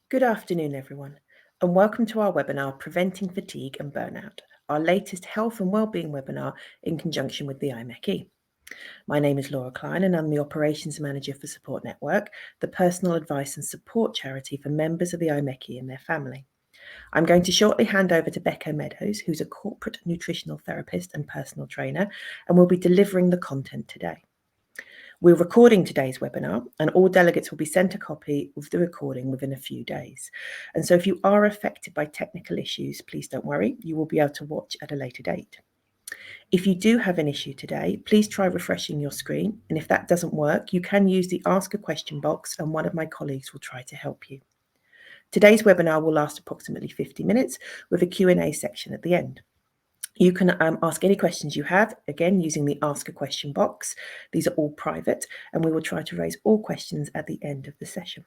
Good afternoon, everyone, and welcome to our webinar, Preventing Fatigue and Burnout, our latest health and wellbeing webinar in conjunction with the IMechE. My name is Laura Klein, and I'm the Operations Manager for Support Network, the personal advice and support charity for members of the IMechE and their family. I'm going to shortly hand over to Becca Meadows, who's a corporate nutritional therapist and personal trainer, and will be delivering the content today. We're recording today's webinar, and all delegates will be sent a copy of the recording within a few days. And so if you are affected by technical issues, please don't worry, you will be able to watch at a later date. If you do have an issue today, please try refreshing your screen, and if that doesn't work, you can use the Ask a Question box and one of my colleagues will try to help you. Today's webinar will last approximately 50 minutes with a Q&A section at the end. You can ask any questions you have, again, using the Ask a Question box. These are all private, and we will try to raise all questions at the end of the session.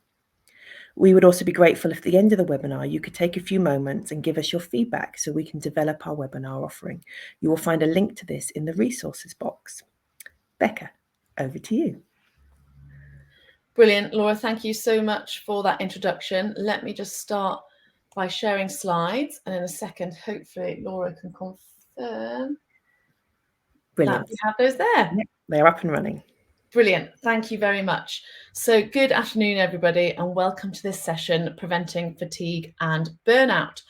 We would also be grateful if at the end of the webinar, you could take a few moments and give us your feedback so we can develop our webinar offering. You will find a link to this in the resources box. Becca, over to you. Brilliant, Laura. Thank you so much for that introduction. Let me just start by sharing slides, and in a second, hopefully, Laura can confirm. Brilliant. That we have those there. Yep, they're up and running. Brilliant. Thank you very much. So good afternoon, everybody, and welcome to this session, Preventing Fatigue and Burnout.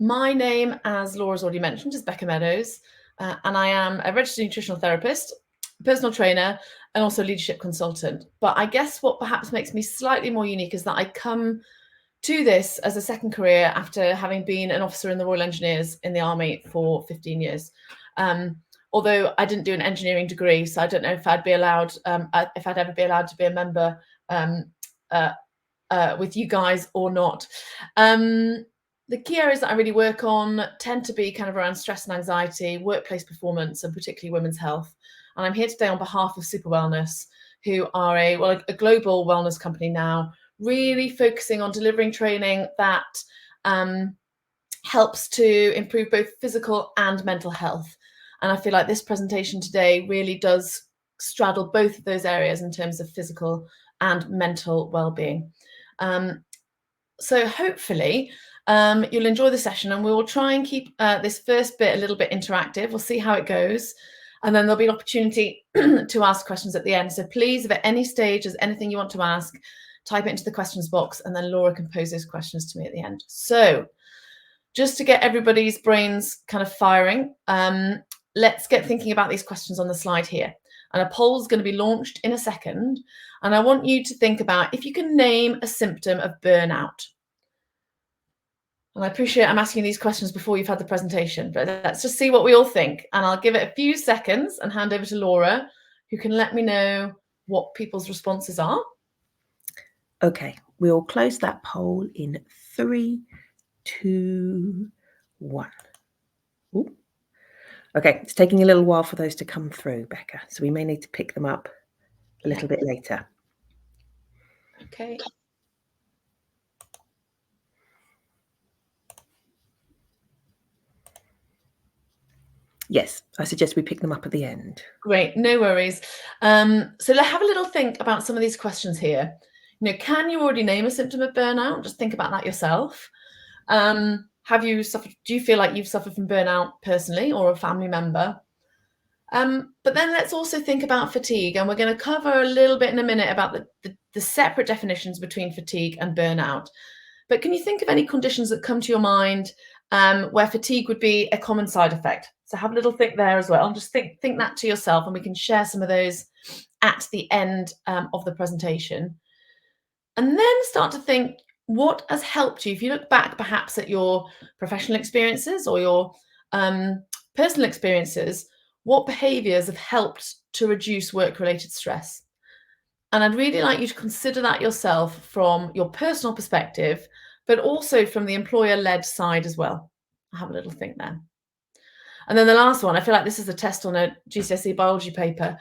My name, as Laura's already mentioned, is Becca Meadows, and I am a registered nutritional therapist, personal trainer, and also leadership consultant. But I guess what perhaps makes me slightly more unique is that I come to this as a second career after having been an officer in the Royal Engineers in the Army for 15 years. Although I didn't do an engineering degree, so I don't know if I'd be allowed, if I'd ever be allowed to be a member with you guys or not. The key areas that I really work on tend to be kind of around stress and anxiety, workplace performance, and particularly women's health. And I'm here today on behalf of Super Wellness, who are a global wellness company now, really focusing on delivering training that helps to improve both physical and mental health. And I feel like this presentation today really does straddle both of those areas in terms of physical and mental well-being. So hopefully you'll enjoy the session, and we will try and keep this first bit a little bit interactive. We'll see how it goes. And then there'll be an opportunity to ask questions at the end. So please, if at any stage there's anything you want to ask, type it into the questions box, and then Laura can pose those questions to me at the end. So just to get everybody's brains kind of firing, let's get thinking about these questions on the slide here. And a poll is going to be launched in a second. And I want you to think about if you can name a symptom of burnout. And I appreciate I'm asking these questions before you've had the presentation, but let's just see what we all think. And I'll give it a few seconds and hand over to Laura, who can let me know what people's responses are. Okay, we'll close that poll in 3, 2, 1. Ooh. Okay, it's taking a little while for those to come through, Becca, so we may need to pick them up a little bit later. Okay. Yes, I suggest we pick them up at the end. Great, no worries. So let's have a little think about some of these questions here. You know, can you already name a symptom of burnout? Just think about that yourself. Have you suffered? Do you feel like you've suffered from burnout personally or a family member? But then let's also think about fatigue, and we're going to cover a little bit in a minute about the separate definitions between fatigue and burnout. But can you think of any conditions that come to your mind where fatigue would be a common side effect? So have a little think there as well, and just think that to yourself, and we can share some of those at the end of the presentation. And then start to think, what has helped you? If you look back perhaps at your professional experiences or your personal experiences, what behaviours have helped to reduce work-related stress? And I'd really like you to consider that yourself from your personal perspective, but also from the employer-led side as well. Have a little think there. And then the last one, I feel like this is a test on a GCSE biology paper.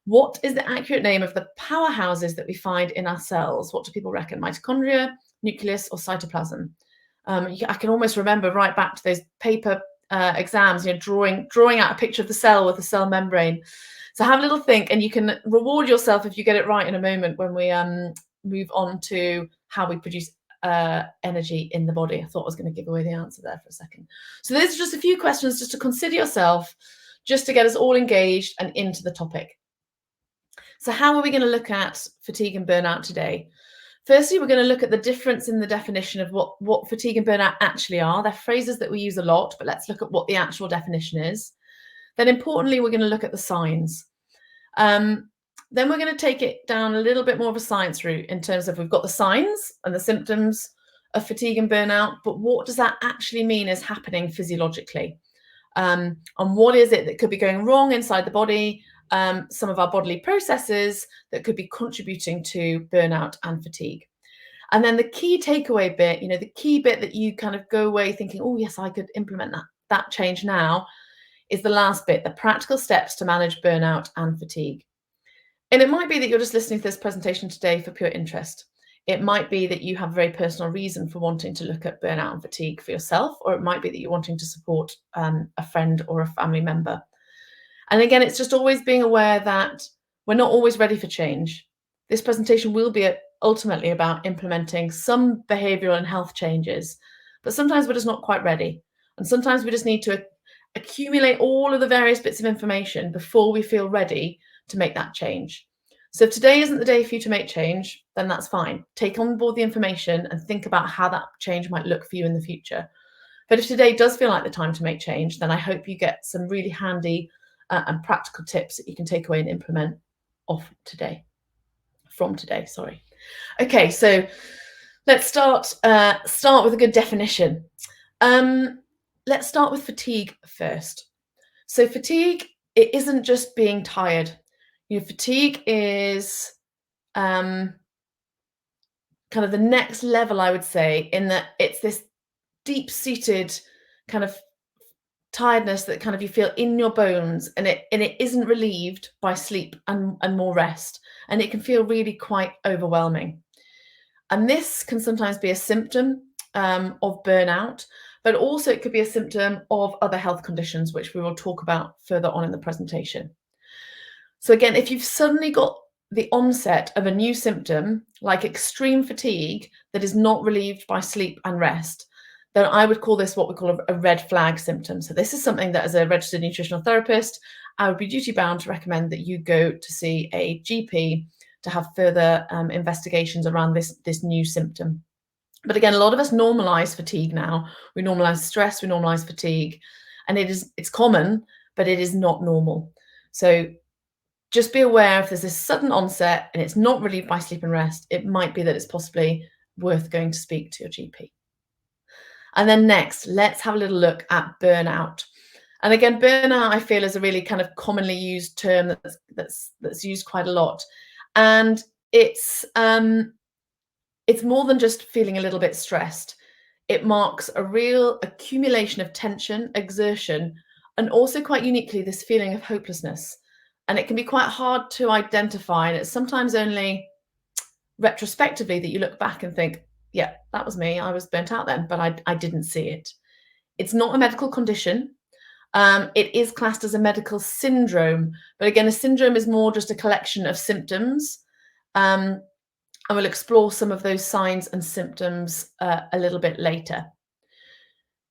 What is the accurate name of the powerhouses that we find in our cells? What do people reckon? Mitochondria, nucleus, or cytoplasm? I can almost remember right back to those paper exams, you know, drawing out a picture of the cell with the cell membrane. So have a little think, and you can reward yourself if you get it right in a moment when we move on to how we produce energy in the body. I thought I was going to give away the answer there for a second. So there's just a few questions just to consider yourself, just to get us all engaged and into the topic. So how are we going to look at fatigue and burnout today? Firstly, we're going to look at the difference in the definition of what fatigue and burnout actually are. They're phrases that we use a lot, but let's look at what the actual definition is. Then importantly, we're going to look at the signs. Then we're going to take it down a little bit more of a science route in terms of we've got the signs and the symptoms of fatigue and burnout, but what does that actually mean is happening physiologically? And what is it that could be going wrong inside the body? Some of our bodily processes that could be contributing to burnout and fatigue. And then the key takeaway bit, the key bit that you kind of go away thinking, oh yes, I could implement that change now, is the last bit, the practical steps to manage burnout and fatigue. And it might be that you're just listening to this presentation today for pure interest. It might be that you have a very personal reason for wanting to look at burnout and fatigue for yourself, or it might be that you're wanting to support a friend or a family member. And again, it's just always being aware that we're not always ready for change. This presentation will be ultimately about implementing some behavioural and health changes, but sometimes we're just not quite ready. And sometimes we just need to accumulate all of the various bits of information before we feel ready to make that change. So if today isn't the day for you to make change, then that's fine. Take on board the information and think about how that change might look for you in the future. But if today does feel like the time to make change, then I hope you get some really handy and practical tips that you can take away and implement from today. Okay, so let's start with a good definition. Let's start with fatigue first. So fatigue, it isn't just being tired. Fatigue is kind of the next level, I would say, in that it's this deep-seated kind of tiredness that kind of you feel in your bones, and it isn't relieved by sleep and more rest, and it can feel really quite overwhelming. And this can sometimes be a symptom of burnout, but also it could be a symptom of other health conditions, which we will talk about further on in the presentation. So again, if you've suddenly got the onset of a new symptom, like extreme fatigue that is not relieved by sleep and rest, then I would call this what we call a red flag symptom. So this is something that, as a registered nutritional therapist, I would be duty bound to recommend that you go to see a GP to have further investigations around this new symptom. But again, a lot of us normalize fatigue now. We normalize stress, we normalize fatigue, and it's common, but it is not normal. So just be aware if there's this sudden onset and it's not relieved by sleep and rest, it might be that it's possibly worth going to speak to your GP. And then next, let's have a little look at burnout. And again, burnout, I feel, is a really kind of commonly used term that's used quite a lot. And it's more than just feeling a little bit stressed. It marks a real accumulation of tension, exertion, and also quite uniquely this feeling of hopelessness. And it can be quite hard to identify, and it's sometimes only retrospectively that you look back and think, yeah, that was me. I was burnt out then, but I didn't see it. It's not a medical condition. It is classed as a medical syndrome. But again, a syndrome is more just a collection of symptoms. And we'll explore some of those signs and symptoms a little bit later.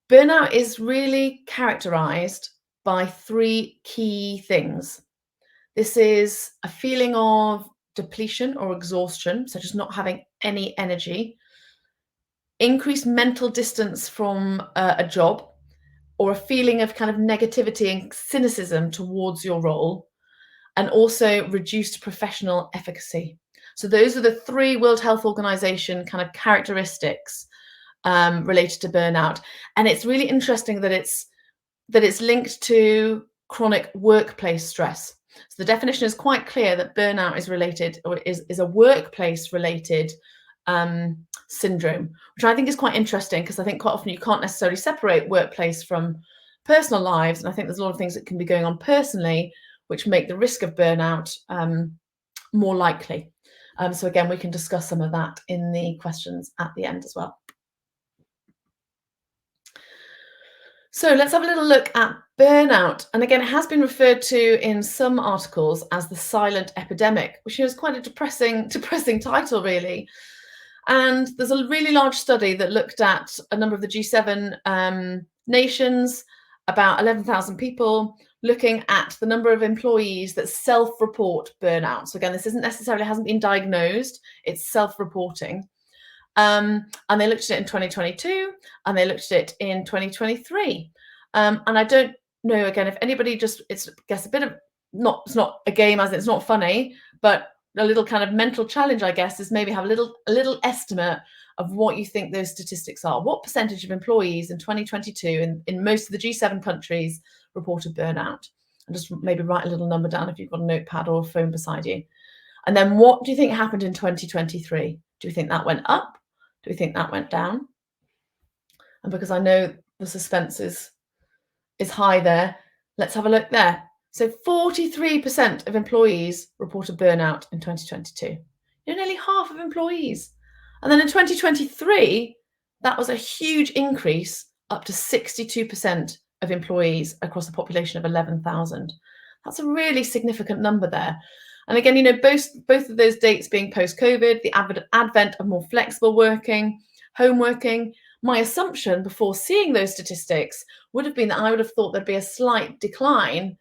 Burnout is really characterized by three key things. This is a feeling of depletion or exhaustion, so just not having any energy, increased mental distance from a job, or a feeling of kind of negativity and cynicism towards your role, and also reduced professional efficacy. So those are the three World Health Organization kind of characteristics related to burnout. And it's really interesting that it's linked to chronic workplace stress. So the definition is quite clear that burnout is related, or is a workplace related syndrome, which I think is quite interesting, because I think quite often you can't necessarily separate workplace from personal lives. And I think there's a lot of things that can be going on personally, which make the risk of burnout more likely. So again, we can discuss some of that in the questions at the end as well. So let's have a little look at burnout. And again, it has been referred to in some articles as the silent epidemic, which is quite a depressing title, really. And there's a really large study that looked at a number of the G7 nations, about 11,000 people, looking at the number of employees that self-report burnout. So again, this hasn't been diagnosed, it's self-reporting. And they looked at it in 2022, and they looked at it in 2023. And I don't know, again, if anybody it's a bit of, it's not a game as it's not funny, but a little kind of mental challenge, I guess, is maybe have a little estimate of what you think those statistics are. What percentage of employees in 2022 in most of the G7 countries reported burnout? And just maybe write a little number down if you've got a notepad or a phone beside you. And then what do you think happened in 2023? Do you think that went up? Do we think that went down? And because I know the suspense is high there, let's have a look there. So 43% of employees reported burnout in 2022. Nearly half of employees. And then in 2023, that was a huge increase, up to 62% of employees across a population of 11,000. That's a really significant number there. And again, both of those dates being post-COVID, the advent of more flexible working, home working, my assumption before seeing those statistics would have been that I would have thought there'd be a slight decline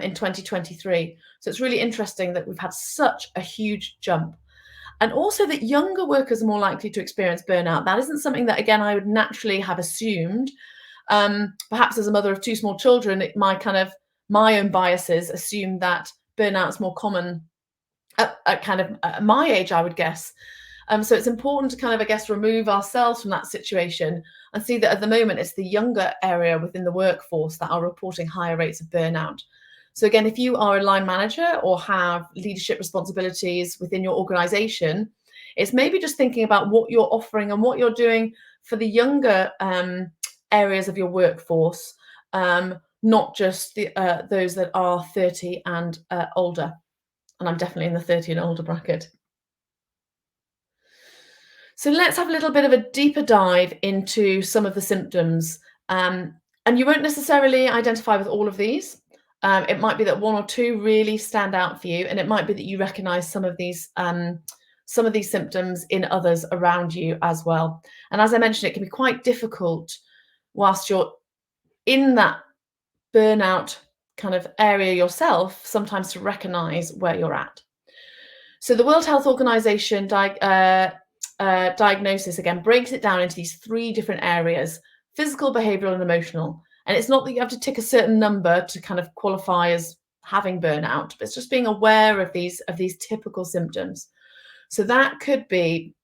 in 2023. So it's really interesting that we've had such a huge jump. And also that younger workers are more likely to experience burnout. That isn't something that, again, I would naturally have assumed. Perhaps as a mother of two small children, my own biases assume that burnout is more common at my age, I would guess. So it's important to kind of, I guess, remove ourselves from that situation and see that at the moment it's the younger area within the workforce that are reporting higher rates of burnout. So again, if you are a line manager or have leadership responsibilities within your organization, it's maybe just thinking about what you're offering and what you're doing for the younger areas of your workforce, not just those that are 30 and older. And I'm definitely in the 30 and older bracket. So let's have a little bit of a deeper dive into some of the symptoms. And you won't necessarily identify with all of these. It might be that one or two really stand out for you, and it might be that you recognize some of these symptoms in others around you as well. And as I mentioned, it can be quite difficult whilst you're in that burnout kind of area yourself, sometimes to recognize where you're at. So the World Health Organization diagnosis, again, breaks it down into these three different areas: physical, behavioral, and emotional. And it's not that you have to tick a certain number to kind of qualify as having burnout, but it's just being aware of these typical symptoms. So that could be,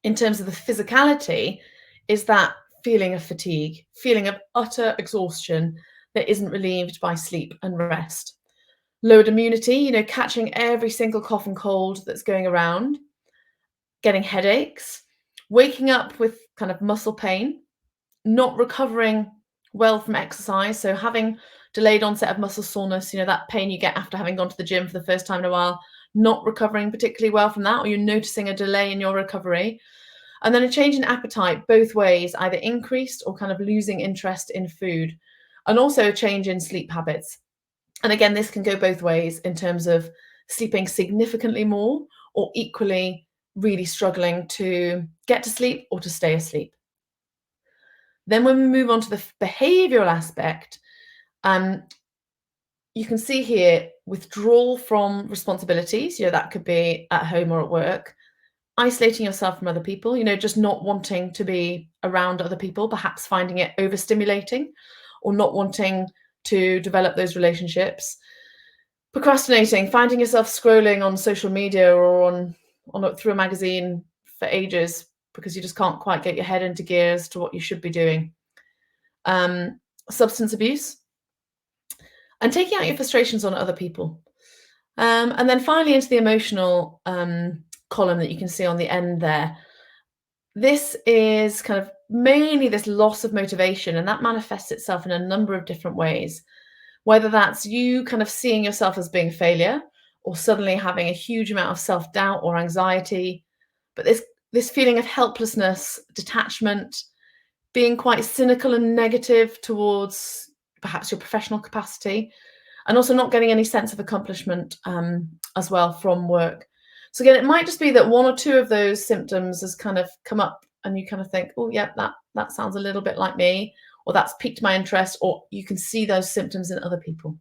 in terms of the physicality, is that feeling of fatigue, feeling of utter exhaustion that isn't relieved by sleep and rest. Lowered immunity, catching every single cough and cold that's going around, getting headaches, waking up with kind of muscle pain, not recovering well from exercise, so having delayed onset of muscle soreness, that pain you get after having gone to the gym for the first time in a while, not recovering particularly well from that, or you're noticing a delay in your recovery. And then a change in appetite both ways, either increased or kind of losing interest in food, and also a change in sleep habits. And again, this can go both ways in terms of sleeping significantly more or equally really struggling to get to sleep or to stay asleep. Then when we move on to the behavioral aspect, you can see here withdrawal from responsibilities. That could be at home or at work. Isolating yourself from other people, just not wanting to be around other people, perhaps finding it overstimulating or not wanting to develop those relationships. Procrastinating, finding yourself scrolling on social media or on through a magazine for ages because you just can't quite get your head into gear as to what you should be doing. Substance abuse, and taking out your frustrations on other people. And then finally into the emotional column that you can see on the end there. This is kind of mainly this loss of motivation, and that manifests itself in a number of different ways, whether that's you kind of seeing yourself as being a failure or suddenly having a huge amount of self-doubt or anxiety, but this feeling of helplessness, detachment, being quite cynical and negative towards perhaps your professional capacity, and also not getting any sense of accomplishment as well from work. So again, it might just be that one or two of those symptoms has kind of come up and you kind of think, oh, yeah, that sounds a little bit like me, or that's piqued my interest, or you can see those symptoms in other people.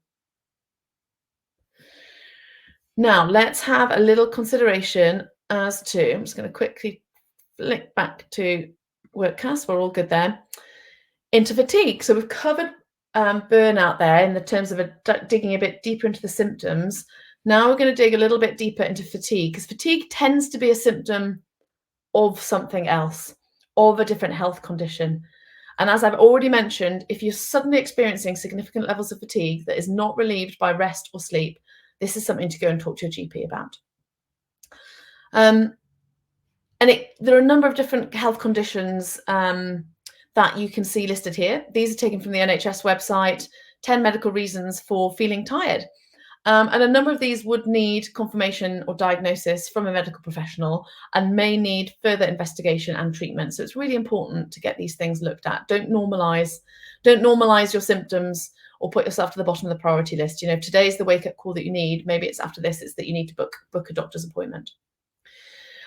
Now, let's have a little consideration as to, I'm just going to quickly flick back to Workcast, we're all good there, into fatigue. So we've covered burnout there in the terms of digging a bit deeper into the symptoms. Now we're going to dig a little bit deeper into fatigue, because fatigue tends to be a symptom of something else, of a different health condition. And as I've already mentioned, if you're suddenly experiencing significant levels of fatigue that is not relieved by rest or sleep, this is something to go and talk to your GP about. There are a number of different health conditions that you can see listed here. These are taken from the NHS website, 10 medical reasons for feeling tired. And a number of these would need confirmation or diagnosis from a medical professional and may need further investigation and treatment. So it's really important to get these things looked at. Don't normalize your symptoms or put yourself to the bottom of the priority list. You know, if today's the wake-up call that you need, maybe it's after this, it's that you need to book a doctor's appointment.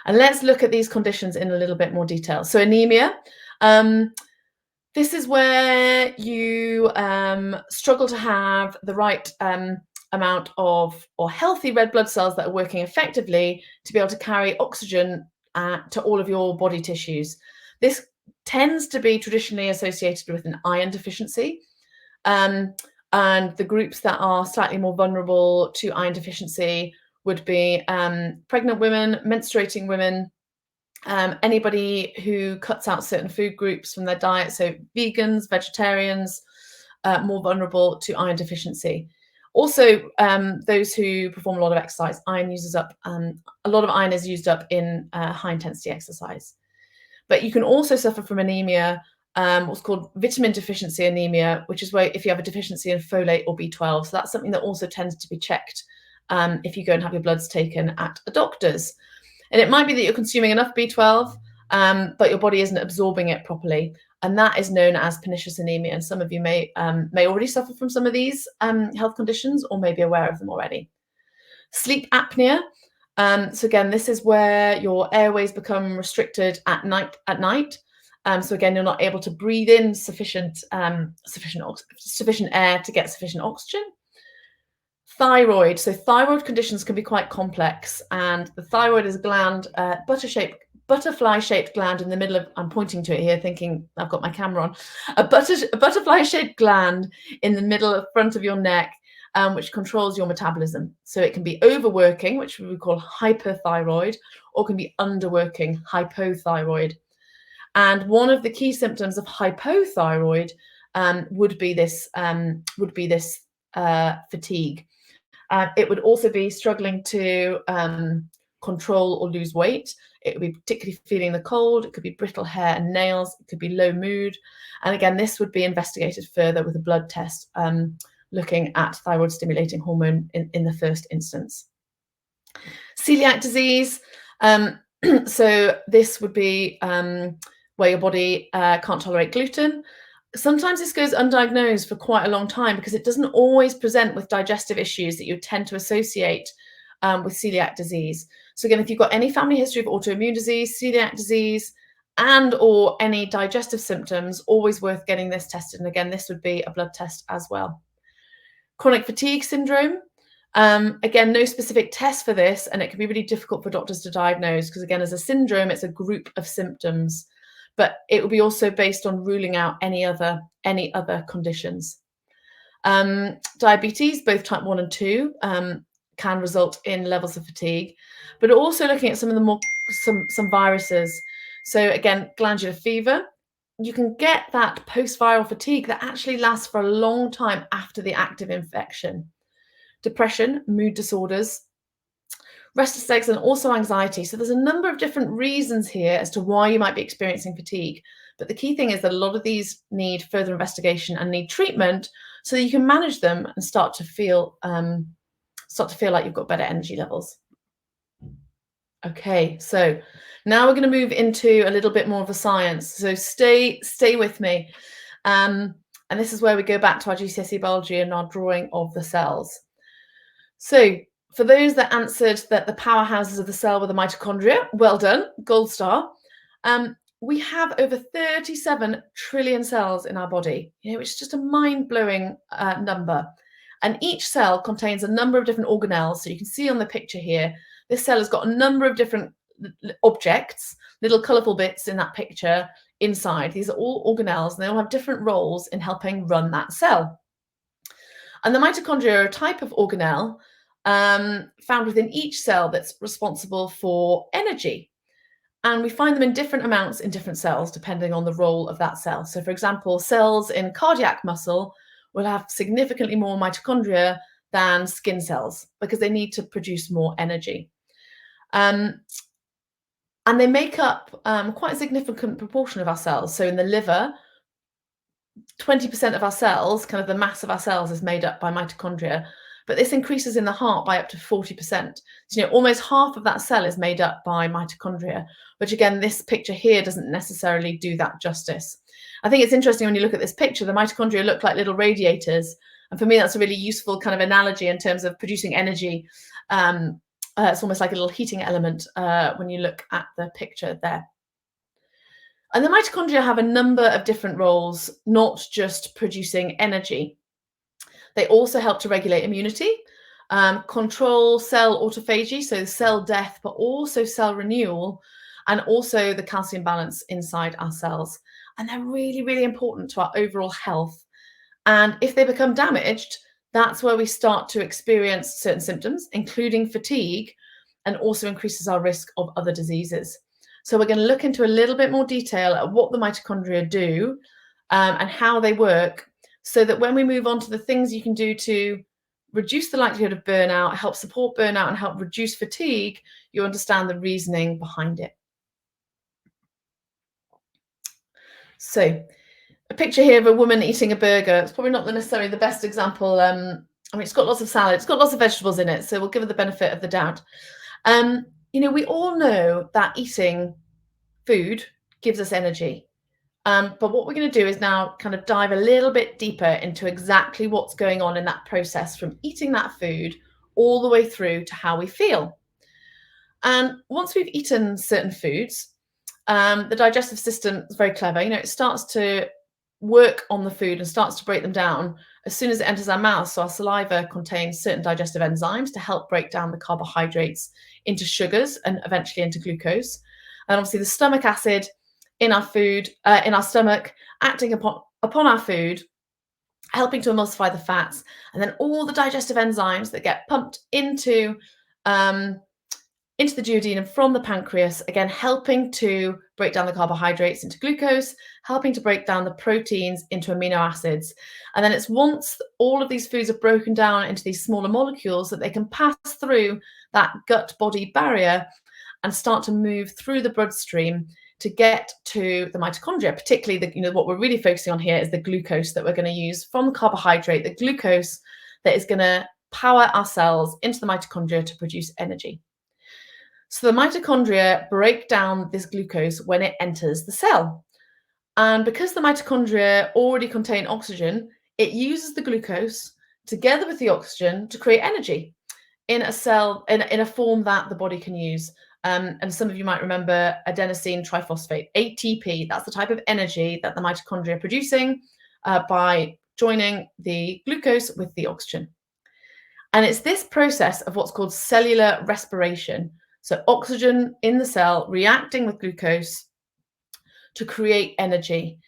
And let's look at these conditions in a little bit more detail. So anemia, this is where you struggle to have the right amount of or healthy red blood cells that are working effectively to be able to carry oxygen to all of your body tissues. This tends to be traditionally associated with an iron deficiency. And the groups that are slightly more vulnerable to iron deficiency would be pregnant women, menstruating women, anybody who cuts out certain food groups from their diet, so vegans, vegetarians, more vulnerable to iron deficiency. Also, those who perform a lot of exercise, a lot of iron is used up in high intensity exercise. But you can also suffer from anemia, what's called vitamin deficiency anemia, which is where if you have a deficiency in folate or B12. So that's something that also tends to be checked if you go and have your bloods taken at a doctor's. And it might be that you're consuming enough B12, but your body isn't absorbing it properly. And that is known as pernicious anemia. And some of you may already suffer from some of these health conditions or may be aware of them already. Sleep apnea. So again, this is where your airways become restricted at night. So again, you're not able to breathe in sufficient air to get sufficient oxygen. Thyroid. So thyroid conditions can be quite complex, and the thyroid is a gland, butterfly-shaped gland in the middle of, I'm pointing to it here thinking I've got my camera on, a butterfly-shaped gland in the middle of front of your neck, which controls your metabolism. So it can be overworking, which we call hyperthyroid, or can be underworking, hypothyroid. And one of the key symptoms of hypothyroid would be this fatigue. It would also be struggling to control or lose weight. It would be particularly feeling the cold. It could be brittle hair and nails. It could be low mood. And again, this would be investigated further with a blood test looking at thyroid stimulating hormone in the first instance. Celiac disease. So this would be where your body can't tolerate gluten. Sometimes this goes undiagnosed for quite a long time because it doesn't always present with digestive issues that you tend to associate with celiac disease. So again, if you've got any family history of autoimmune disease, celiac disease, and or any digestive symptoms, always worth getting this tested. And again, this would be a blood test as well. Chronic fatigue syndrome. Again, no specific test for this, and it can be really difficult for doctors to diagnose because again, as a syndrome, it's a group of symptoms. But it will be also based on ruling out any other conditions. Diabetes, both type 1 and 2, can result in levels of fatigue, but also looking at some of the some viruses. So again, glandular fever, you can get that post-viral fatigue that actually lasts for a long time after the active infection. Depression, mood disorders, restless legs, and also anxiety. So there's a number of different reasons here as to why you might be experiencing fatigue. But the key thing is that a lot of these need further investigation and need treatment so that you can manage them and start to feel like you've got better energy levels. Okay, so now we're going to move into a little bit more of the science. So stay with me. And this is where we go back to our GCSE biology and our drawing of the cells. So For those that answered that the powerhouses of the cell were the mitochondria, well done, gold star. We have over 37 trillion cells in our body, which is just a mind-blowing number. And each cell contains a number of different organelles. So you can see on the picture here, this cell has got a number of different objects, little colourful bits in that picture inside. These are all organelles, and they all have different roles in helping run that cell. And the mitochondria are a type of organelle found within each cell that's responsible for energy. And we find them in different amounts in different cells, depending on the role of that cell. So, for example, cells in cardiac muscle will have significantly more mitochondria than skin cells because they need to produce more energy. And they make up quite a significant proportion of our cells. So in the liver, 20% of our cells, kind of the mass of our cells, is made up by mitochondria. But this increases in the heart by up to 40%. So, almost half of that cell is made up by mitochondria, which again, this picture here doesn't necessarily do that justice. I think it's interesting when you look at this picture, the mitochondria look like little radiators. And for me, that's a really useful kind of analogy in terms of producing energy. It's almost like a little heating element when you look at the picture there. And the mitochondria have a number of different roles, not just producing energy. They also help to regulate immunity, control cell autophagy, so cell death, but also cell renewal, and also the calcium balance inside our cells. And they're really, really important to our overall health. And if they become damaged, that's where we start to experience certain symptoms, including fatigue, and also increases our risk of other diseases. So we're going to look into a little bit more detail at what the mitochondria do and how they work, so that when we move on to the things you can do to reduce the likelihood of burnout, help support burnout, and help reduce fatigue, you understand the reasoning behind it. So a picture here of a woman eating a burger. It's probably not necessarily the best example. I mean, it's got lots of salad, it's got lots of vegetables in it, so we'll give it the benefit of the doubt. We all know that eating food gives us energy. But what we're going to do is now kind of dive a little bit deeper into exactly what's going on in that process from eating that food all the way through to how we feel. And once we've eaten certain foods, the digestive system is very clever. It starts to work on the food and starts to break them down as soon as it enters our mouth. So our saliva contains certain digestive enzymes to help break down the carbohydrates into sugars and eventually into glucose. And obviously the stomach acid in our food, in our stomach, acting upon our food, helping to emulsify the fats, and then all the digestive enzymes that get pumped into the duodenum from the pancreas, again, helping to break down the carbohydrates into glucose, helping to break down the proteins into amino acids. And then it's once all of these foods are broken down into these smaller molecules that they can pass through that gut-body barrier and start to move through the bloodstream to get to the mitochondria. Particularly, what we're really focusing on here is the glucose that we're going to use from the carbohydrate, the glucose that is going to power our cells into the mitochondria to produce energy. So the mitochondria break down this glucose when it enters the cell. And because the mitochondria already contain oxygen, it uses the glucose together with the oxygen to create energy in a cell, in a form that the body can use. And some of you might remember adenosine triphosphate, ATP. That's the type of energy that the mitochondria are producing by joining the glucose with the oxygen. And it's this process of what's called cellular respiration. So oxygen in the cell reacting with glucose to create energy.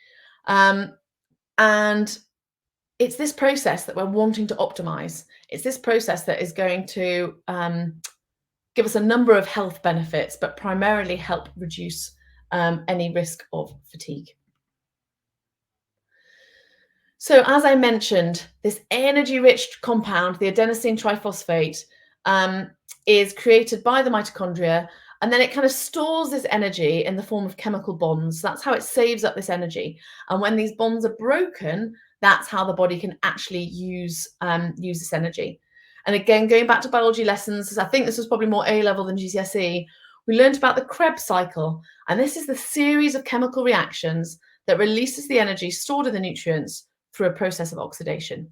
And it's this process that we're wanting to optimize. It's this process that is going to give us a number of health benefits, but primarily help reduce any risk of fatigue. So as I mentioned, this energy-rich compound, the adenosine triphosphate, is created by the mitochondria, and then it kind of stores this energy in the form of chemical bonds. That's how it saves up this energy. And when these bonds are broken, that's how the body can actually use this energy. And again, going back to biology lessons, I think this was probably more A-level than GCSE, we learned about the Krebs cycle. And this is the series of chemical reactions that releases the energy stored in the nutrients through a process of oxidation.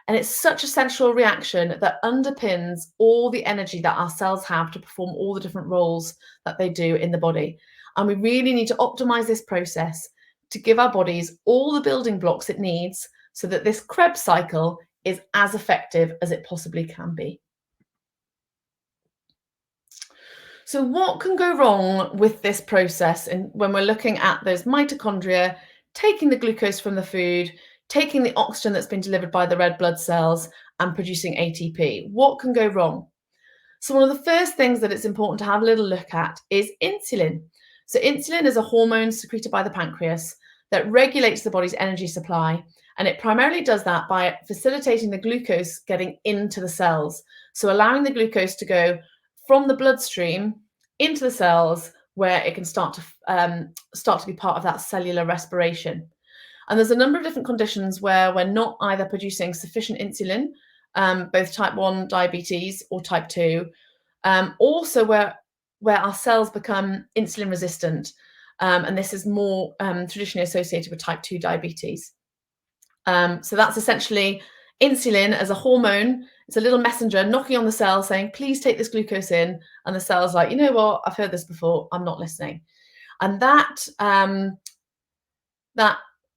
And it's such a central reaction that underpins all the energy that our cells have to perform all the different roles that they do in the body. And we really need to optimize this process to give our bodies all the building blocks it needs so that this Krebs cycle is as effective as it possibly can be. So what can go wrong with this process when we're looking at those mitochondria, taking the glucose from the food, taking the oxygen that's been delivered by the red blood cells and producing ATP? What can go wrong? So one of the first things that it's important to have a little look at is insulin. So insulin is a hormone secreted by the pancreas that regulates the body's energy supply. And it primarily does that by facilitating the glucose getting into the cells. So allowing the glucose to go from the bloodstream into the cells where it can start to be part of that cellular respiration. And there's a number of different conditions where we're not either producing sufficient insulin, both type 1 diabetes or type 2, also where our cells become insulin resistant. And this is more traditionally associated with type 2 diabetes. So that's essentially insulin as a hormone. It's a little messenger knocking on the cell saying, please take this glucose in. And the cell's like, you know what, I've heard this before, I'm not listening. And that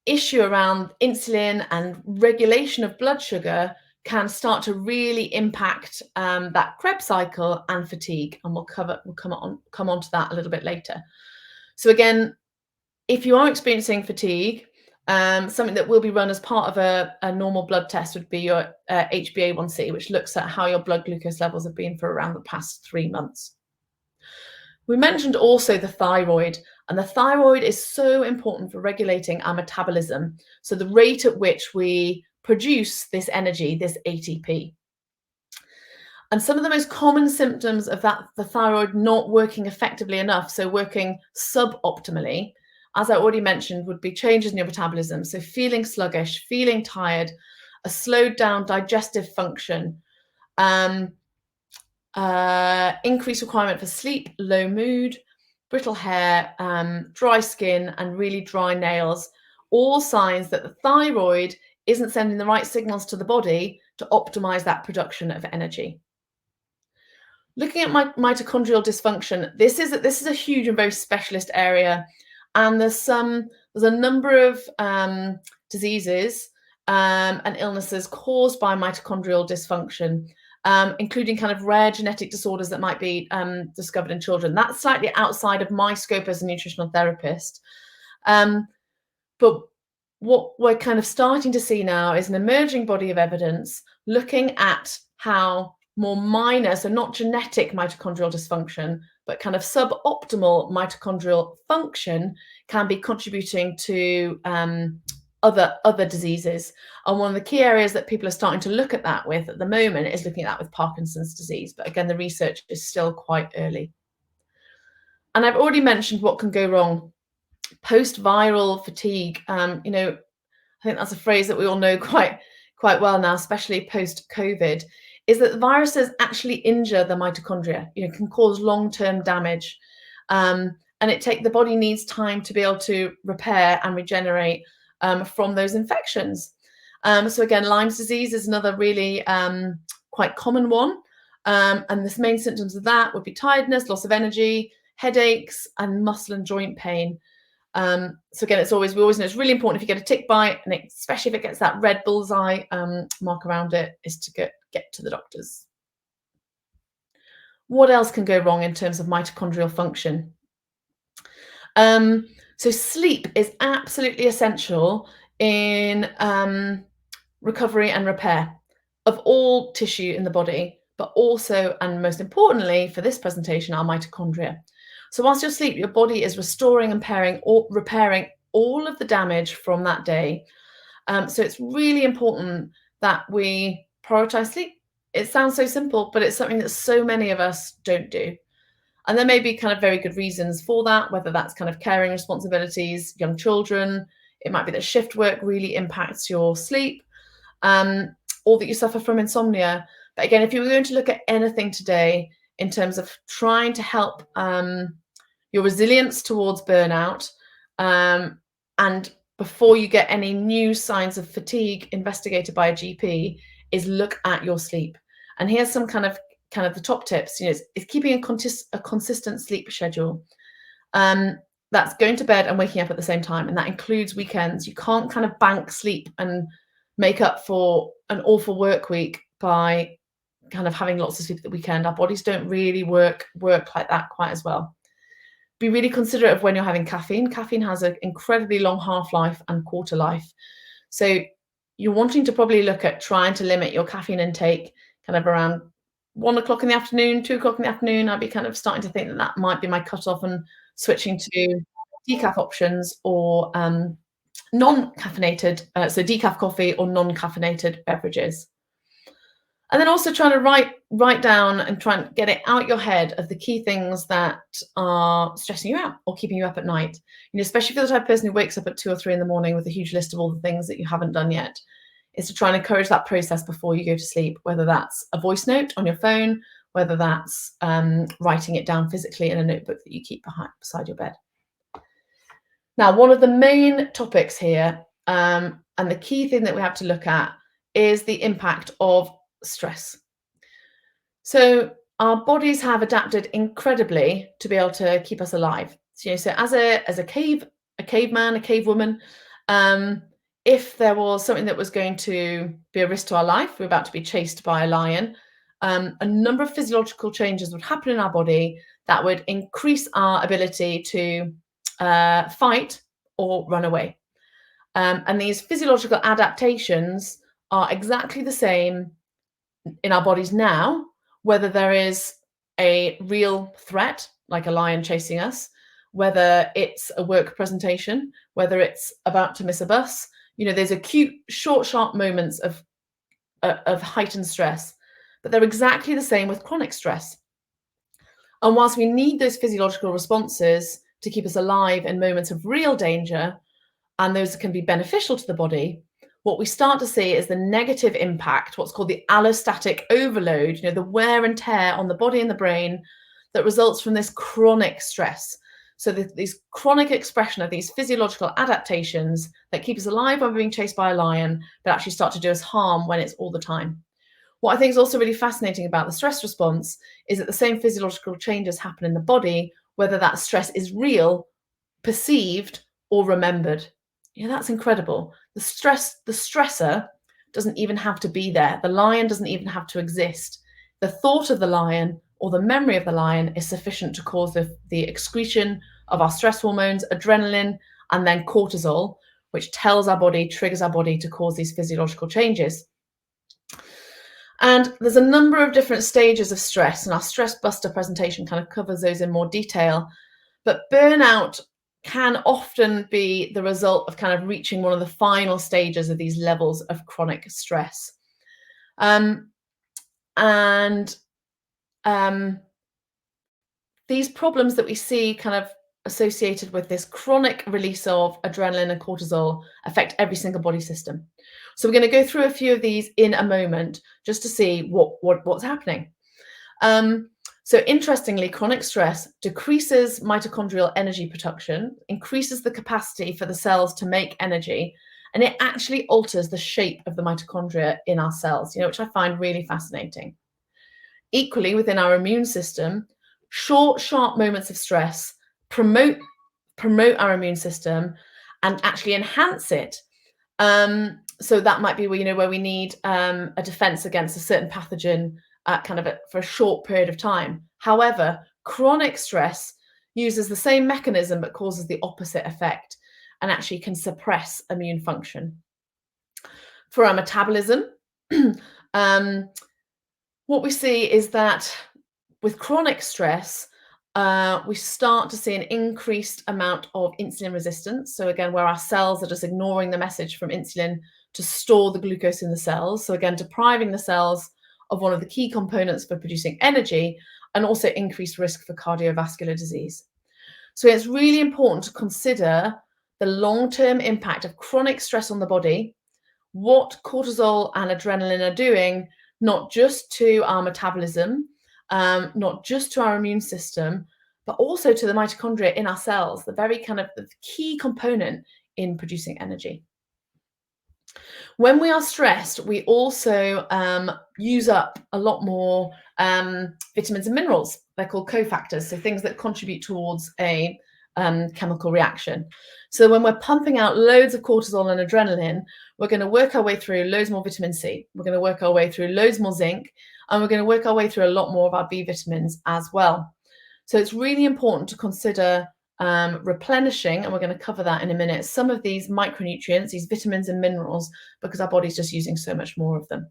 issue around insulin and regulation of blood sugar can start to really impact that Krebs cycle and fatigue. And we'll come on to that a little bit later. So again, if you are experiencing fatigue, something that will be run as part of a normal blood test would be your HbA1c, which looks at how your blood glucose levels have been for around the past 3 months. We mentioned also the thyroid, and the thyroid is so important for regulating our metabolism, so the rate at which we produce this energy, this ATP. And some of the most common symptoms of the thyroid not working effectively enough, so working suboptimally, as I already mentioned, would be changes in your metabolism. So feeling sluggish, feeling tired, a slowed down digestive function, increased requirement for sleep, low mood, brittle hair, dry skin, and really dry nails, all signs that the thyroid isn't sending the right signals to the body to optimize that production of energy. Looking at mitochondrial dysfunction, this is a huge and very specialist area, and there's a number of diseases and illnesses caused by mitochondrial dysfunction, including kind of rare genetic disorders that might be discovered in children. That's slightly outside of my scope as a nutritional therapist. But what we're kind of starting to see now is an emerging body of evidence looking at how more minor, so not genetic mitochondrial dysfunction, but kind of suboptimal mitochondrial function can be contributing to other diseases. And one of the key areas that people are starting to look at that with at the moment is looking at that with Parkinson's disease. But again, the research is still quite early. And I've already mentioned what can go wrong. Post-viral fatigue, I think that's a phrase that we all know quite well now, especially post-COVID, is that the viruses actually injure the mitochondria, can cause long-term damage. And the body needs time to be able to repair and regenerate from those infections. So again, Lyme's disease is another really quite common one. And the main symptoms of that would be tiredness, loss of energy, headaches, and muscle and joint pain. So again, we always know it's really important if you get a tick bite, and especially if it gets that red bullseye mark around it, is to get to the doctors. What else can go wrong in terms of mitochondrial function? So sleep is absolutely essential in recovery and repair of all tissue in the body, but also, and most importantly for this presentation, our mitochondria. So whilst you're asleep, your body is restoring and repairing all of the damage from that day. So it's really important that we prioritize sleep. It sounds so simple, but it's something that so many of us don't do. And there may be kind of very good reasons for that, whether that's kind of caring responsibilities, young children. It might be that shift work really impacts your sleep, or that you suffer from insomnia. But again, if you were going to look at anything today in terms of trying to help your resilience towards burnout, and before you get any new signs of fatigue investigated by a GP, is look at your sleep. And here's some kind of the top tips. It's keeping a consistent sleep schedule. That's going to bed and waking up at the same time, and that includes weekends. You can't kind of bank sleep and make up for an awful work week by kind of having lots of sleep at the weekend. Our bodies don't really work like that quite as well. Be really considerate of when you're having caffeine. Caffeine has an incredibly long half-life and quarter life. So you're wanting to probably look at trying to limit your caffeine intake kind of around 1 o'clock in the afternoon, 2 o'clock in the afternoon. I'd be kind of starting to think that that might be my cutoff and switching to decaf options or non-caffeinated, so decaf coffee or non-caffeinated beverages. And then also trying to write down and try and get it out your head of the key things that are stressing you out or keeping you up at night. Especially for the type of person who wakes up at 2 or 3 in the morning with a huge list of all the things that you haven't done yet, is to try and encourage that process before you go to sleep, whether that's a voice note on your phone, whether that's writing it down physically in a notebook that you keep beside your bed. Now, one of the main topics here, and the key thing that we have to look at, is the impact of stress. So our bodies have adapted incredibly to be able to keep us alive. So as a caveman, a cavewoman, if there was something that was going to be a risk to our life, we're about to be chased by a lion, a number of physiological changes would happen in our body that would increase our ability to fight or run away. And these physiological adaptations are exactly the same in our bodies now, whether there is a real threat, like a lion chasing us, whether it's a work presentation, whether it's about to miss a bus. There's acute, short, sharp moments of heightened stress, but they're exactly the same with chronic stress. And whilst we need those physiological responses to keep us alive in moments of real danger, and those can be beneficial to the body, what we start to see is the negative impact, what's called the allostatic overload, the wear and tear on the body and the brain that results from this chronic stress. So this chronic expression of these physiological adaptations that keep us alive when we're being chased by a lion, but actually start to do us harm when it's all the time. What I think is also really fascinating about the stress response is that the same physiological changes happen in the body, whether that stress is real, perceived, or remembered. That's incredible. The stressor doesn't even have to be there. The lion doesn't even have to exist. The thought of the lion or the memory of the lion is sufficient to cause the excretion of our stress hormones, adrenaline, and then cortisol, which triggers our body to cause these physiological changes. And there's a number of different stages of stress, and our Stress Buster presentation kind of covers those in more detail. But burnout can often be the result of kind of reaching one of the final stages of these levels of chronic stress. These problems that we see kind of associated with this chronic release of adrenaline and cortisol affect every single body system. So we're going to go through a few of these in a moment just to see what's happening. So interestingly, chronic stress decreases mitochondrial energy production, increases the capacity for the cells to make energy, and it actually alters the shape of the mitochondria in our cells, which I find really fascinating. Equally, within our immune system, short, sharp moments of stress promote our immune system and actually enhance it. So that might be where we need a defense against a certain pathogen for a short period of time. However, chronic stress uses the same mechanism but causes the opposite effect and actually can suppress immune function. For our metabolism, what we see is that with chronic stress, we start to see an increased amount of insulin resistance. So again, where our cells are just ignoring the message from insulin to store the glucose in the cells. So again, depriving the cells of one of the key components for producing energy, and also increased risk for cardiovascular disease. So it's really important to consider the long-term impact of chronic stress on the body, what cortisol and adrenaline are doing, not just to our metabolism, not just to our immune system, but also to the mitochondria in our cells, the very kind of the key component in producing energy. When we are stressed, we also use up a lot more vitamins and minerals. They're called cofactors, so things that contribute towards a chemical reaction. So when we're pumping out loads of cortisol and adrenaline, we're going to work our way through loads more vitamin C. We're going to work our way through loads more zinc, and we're going to work our way through a lot more of our B vitamins as well. So it's really important to consider replenishing, and we're going to cover that in a minute, some of these micronutrients, these vitamins and minerals, because our body's just using so much more of them.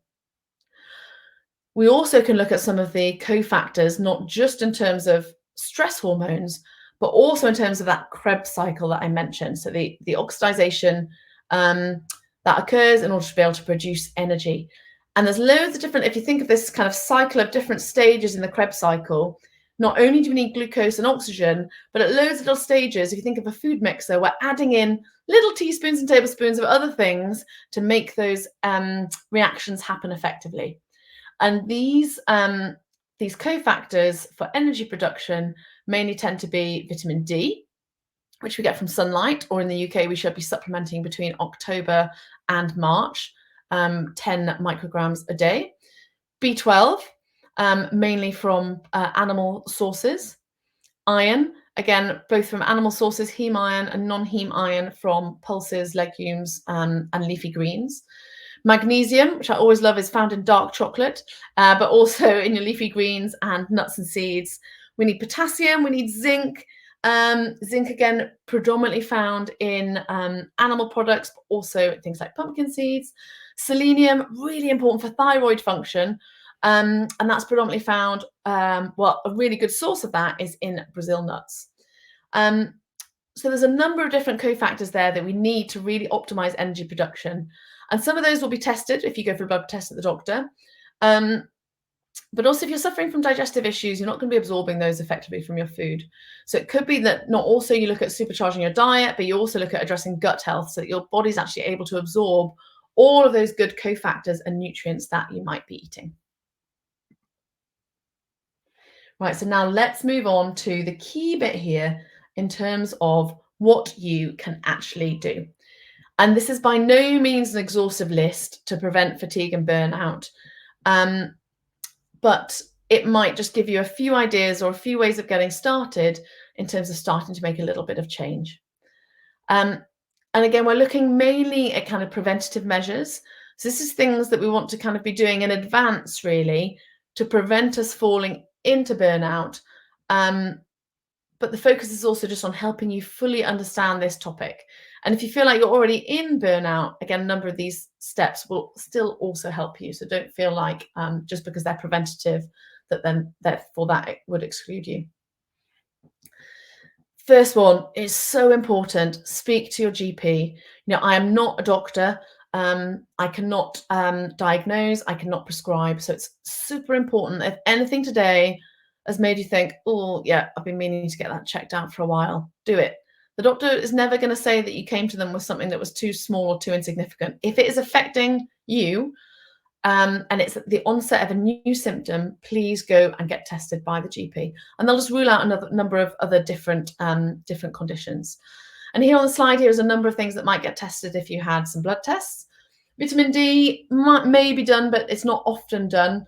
We also can look at some of the cofactors, not just in terms of stress hormones, but also in terms of that Krebs cycle that I mentioned. So the oxidization that occurs in order to be able to produce energy. And there's loads of different, if you think of this kind of cycle of different stages in the Krebs cycle, not only do we need glucose and oxygen, but at loads of little stages, if you think of a food mixer, we're adding in little teaspoons and tablespoons of other things to make those reactions happen effectively. And these cofactors for energy production mainly tend to be vitamin D, which we get from sunlight, or in the UK, we should be supplementing between October and March, 10 micrograms a day. B12, mainly from animal sources. Iron, again, both from animal sources, heme iron and non-heme iron from pulses, legumes, and leafy greens. Magnesium, which I always love, is found in dark chocolate, but also in your leafy greens and nuts and seeds. We need potassium, we need zinc. Zinc, again, predominantly found in animal products, but also things like pumpkin seeds. Selenium, really important for thyroid function. And that's predominantly found, well, a really good source of that is in Brazil nuts. So there's a number of different cofactors there that we need to really optimize energy production. And some of those will be tested if you go for a blood test at the doctor. But also if you're suffering from digestive issues, you're not going to be absorbing those effectively from your food. So it could be that not also you look at supercharging your diet, but you also look at addressing gut health so that your body's actually able to absorb all of those good cofactors and nutrients that you might be eating. Right, so now let's move on to the key bit here in terms of what you can actually do. And this is by no means an exhaustive list to prevent fatigue and burnout, but it might just give you a few ideas or a few ways of getting started in terms of starting to make a little bit of change. And again, we're looking mainly at kind of preventative measures. So this is things that we want to kind of be doing in advance, really, to prevent us falling into burnout. But the focus is also just on helping you fully understand this topic. And if you feel like you're already in burnout, again, a number of these steps will still also help you. So don't feel like just because they're preventative that then therefore that it would exclude you. First one is so important. Speak to your GP. I am not a doctor. I cannot diagnose. I cannot prescribe. So it's super important. If anything today has made you think, oh, yeah, I've been meaning to get that checked out for a while, do it. The doctor is never going to say that you came to them with something that was too small or too insignificant. If it is affecting you and it's at the onset of a new symptom, please go and get tested by the GP. And they'll just rule out another number of other different conditions. And here on the slide here is a number of things that might get tested if you had some blood tests. Vitamin D may be done, but it's not often done.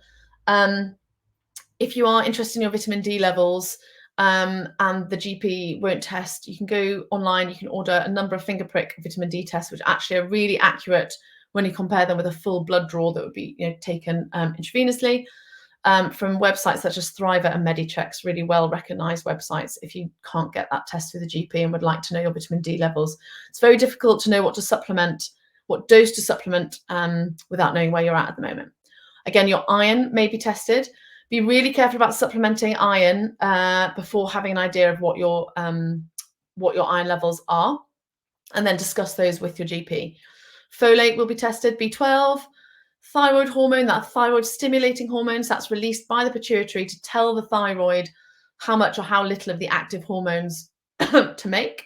If you are interested in your vitamin D levels and the GP won't test, you can go online, you can order a number of finger prick vitamin D tests, which actually are really accurate when you compare them with a full blood draw that would be taken intravenously from websites such as Thriver and MediCheck's, really well recognized websites if you can't get that test through the GP and would like to know your vitamin D levels. It's very difficult to know what to supplement, what dose to supplement without knowing where you're at the moment. Again, your iron may be tested. Be really careful about supplementing iron before having an idea of what your iron levels are, and then discuss those with your GP. Folate will be tested, B12, thyroid hormone, that thyroid stimulating hormones, that's released by the pituitary to tell the thyroid how much or how little of the active hormones to make.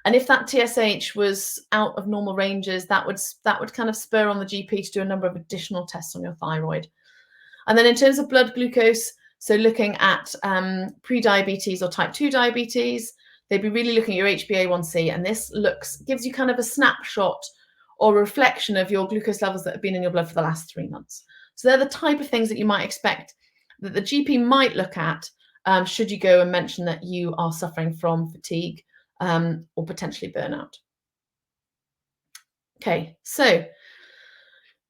And if that TSH was out of normal ranges, that would kind of spur on the GP to do a number of additional tests on your thyroid. And then in terms of blood glucose, so looking at pre-diabetes or type 2 diabetes, they'd be really looking at your HbA1c, and this gives you kind of a snapshot or a reflection of your glucose levels that have been in your blood for the last 3 months. So they're the type of things that you might expect that the GP might look at should you go and mention that you are suffering from fatigue or potentially burnout. Okay, so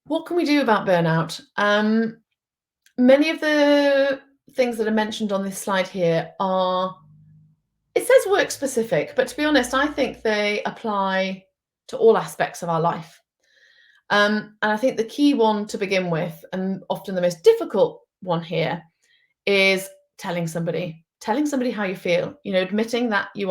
what can we do about burnout? Many of the things that are mentioned on this slide here are, it says work specific, but to be honest, I think they apply to all aspects of our life. And I think the key one to begin with, and often the most difficult one here, is telling somebody how you feel. You know, admitting that you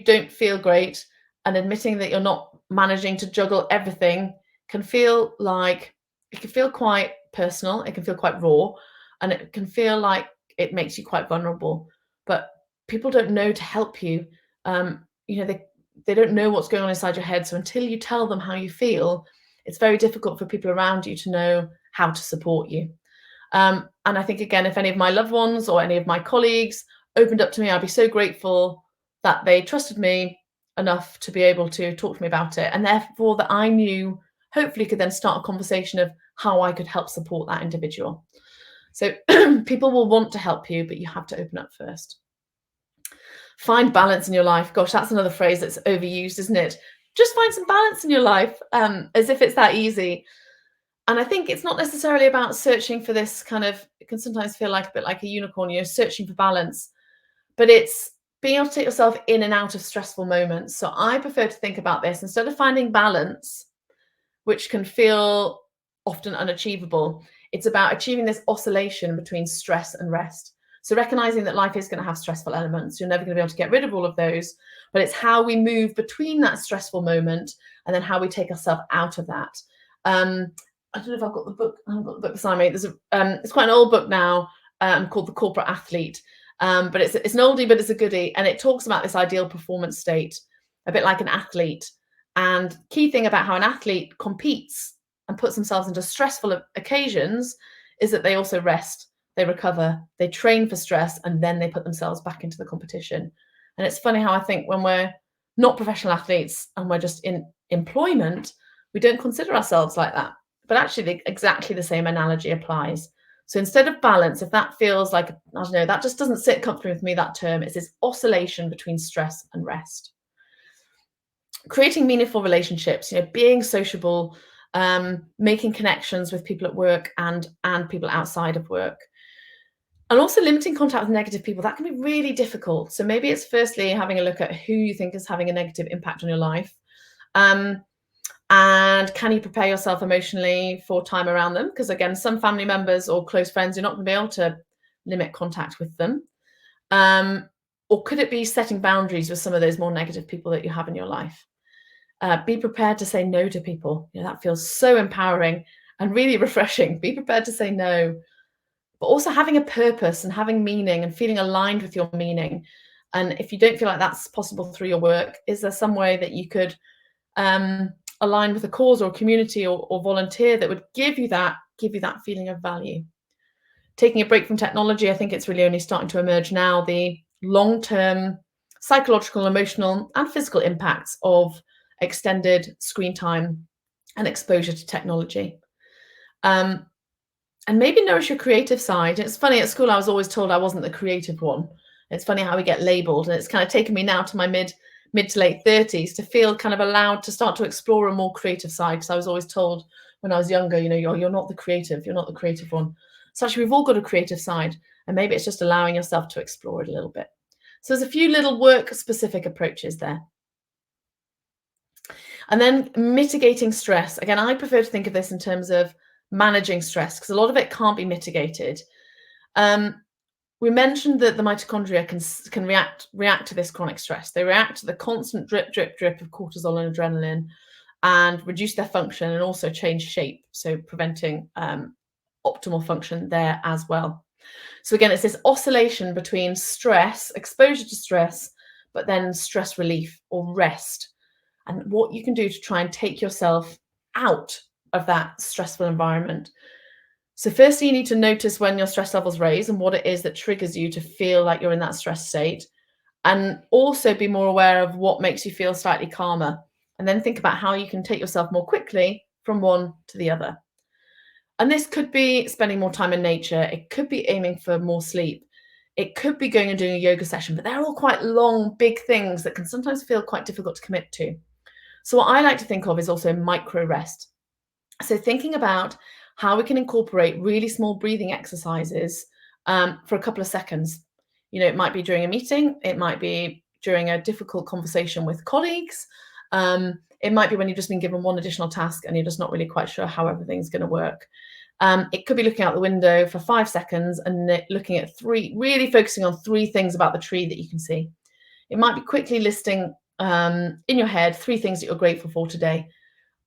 don't feel great, and admitting that you're not managing to juggle everything can feel quite personal. It can feel quite raw, and it can feel like it makes you quite vulnerable. But people don't know to help you. You know, they don't know what's going on inside your head. So until you tell them how you feel, it's very difficult for people around you to know how to support you. And I think, again, if any of my loved ones or any of my colleagues opened up to me, I'd be so grateful that they trusted me enough to be able to talk to me about it. And therefore that I knew, hopefully could then start a conversation of how I could help support that individual. So people will want to help you, but you have to open up first. Find balance in your life. Gosh, that's another phrase that's overused, isn't it? Just find some balance in your life, as if it's that easy. And I think it's not necessarily about searching for this kind of, it can sometimes feel like a bit like a unicorn, you're searching for balance, but it's being able to take yourself in and out of stressful moments. So I prefer to think about this, instead of finding balance, which can feel often unachievable, it's about achieving this oscillation between stress and rest. So recognizing that life is going to have stressful elements. You're never going to be able to get rid of all of those, but it's how we move between that stressful moment and then how we take ourselves out of that. I don't know if I've got the book. I haven't got the book beside me. There's it's quite an old book now called The Corporate Athlete. But it's an oldie, but it's a goodie. And it talks about this ideal performance state, a bit like an athlete. And key thing about how an athlete competes and puts themselves into stressful occasions is that they also rest, they recover, they train for stress, and then they put themselves back into the competition. And it's funny how I think when we're not professional athletes and we're just in employment, we don't consider ourselves like that. But actually, exactly the same analogy applies. So instead of balance, if that feels like, I don't know, that just doesn't sit comfortably with me, that term, it's this oscillation between stress and rest. Creating meaningful relationships, you know, being sociable, making connections with people at work and people outside of work. And also limiting contact with negative people, that can be really difficult. So maybe it's firstly having a look at who you think is having a negative impact on your life. And can you prepare yourself emotionally for time around them? Because again, some family members or close friends, you're not going to be able to limit contact with them. Or could it be setting boundaries with some of those more negative people that you have in your life? Be prepared to say no to people. You know, that feels so empowering and really refreshing. Be prepared to say no, but also having a purpose and having meaning and feeling aligned with your meaning. And if you don't feel like that's possible through your work, is there some way that you could align with a cause or a community or volunteer that would give you that feeling of value? Taking a break from technology, I think it's really only starting to emerge now, the long-term psychological, emotional, and physical impacts of extended screen time and exposure to technology. And maybe nourish your creative side. It's funny, at school I was always told I wasn't the creative one. It's funny how we get labelled, and it's kind of taken me now to my mid to late 30s to feel kind of allowed to start to explore a more creative side, because I was always told when I was younger, you know, you're not the creative one. So actually we've all got a creative side, and maybe it's just allowing yourself to explore it a little bit. So there's a few little work specific approaches there. And then mitigating stress. Again, I prefer to think of this in terms of managing stress, because a lot of it can't be mitigated. We mentioned that the mitochondria can react to this chronic stress. They react to the constant drip of cortisol and adrenaline and reduce their function and also change shape, so preventing optimal function there as well. So again, it's this oscillation between stress, exposure to stress, but then stress relief or rest, and what you can do to try and take yourself out of that stressful environment. So firstly, you need to notice when your stress levels raise and what it is that triggers you to feel like you're in that stress state. And also be more aware of what makes you feel slightly calmer. and then think about how you can take yourself more quickly from one to the other. And this could be spending more time in nature. It could be aiming for more sleep. It could be going and doing a yoga session, but they're all quite long, big things that can sometimes feel quite difficult to commit to. So what I like to think of is also micro rest. So thinking about how we can incorporate really small breathing exercises for a couple of seconds. It might be during a meeting. It might be during a difficult conversation with colleagues. It might be when you've just been given one additional task and you're just not really quite sure how everything's going to work. It could be looking out the window for 5 seconds and looking at really focusing on 3 things about the tree that you can see. It might be quickly listing in your head 3 things that you're grateful for today.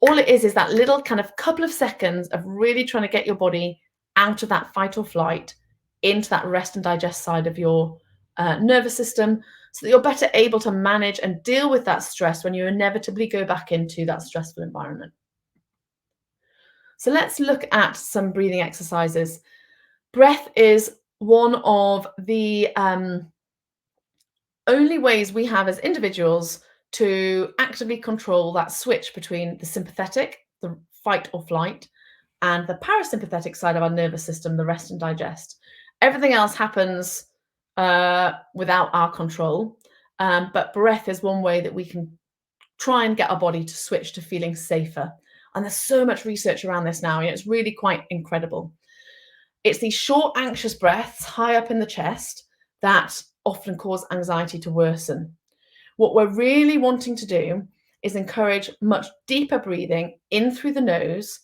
All it is that little kind of couple of seconds of really trying to get your body out of that fight or flight into that rest and digest side of your nervous system, so that you're better able to manage and deal with that stress when you inevitably go back into that stressful environment. So let's look at some breathing exercises. Breath is one of the only ways we have as individuals to actively control that switch between the sympathetic, the fight or flight, and the parasympathetic side of our nervous system, the rest and digest. Everything else happens without our control, but breath is one way that we can try and get our body to switch to feeling safer. And there's so much research around this now. It's really quite incredible. It's these short, anxious breaths high up in the chest that often cause anxiety to worsen. What we're really wanting to do is encourage much deeper breathing in through the nose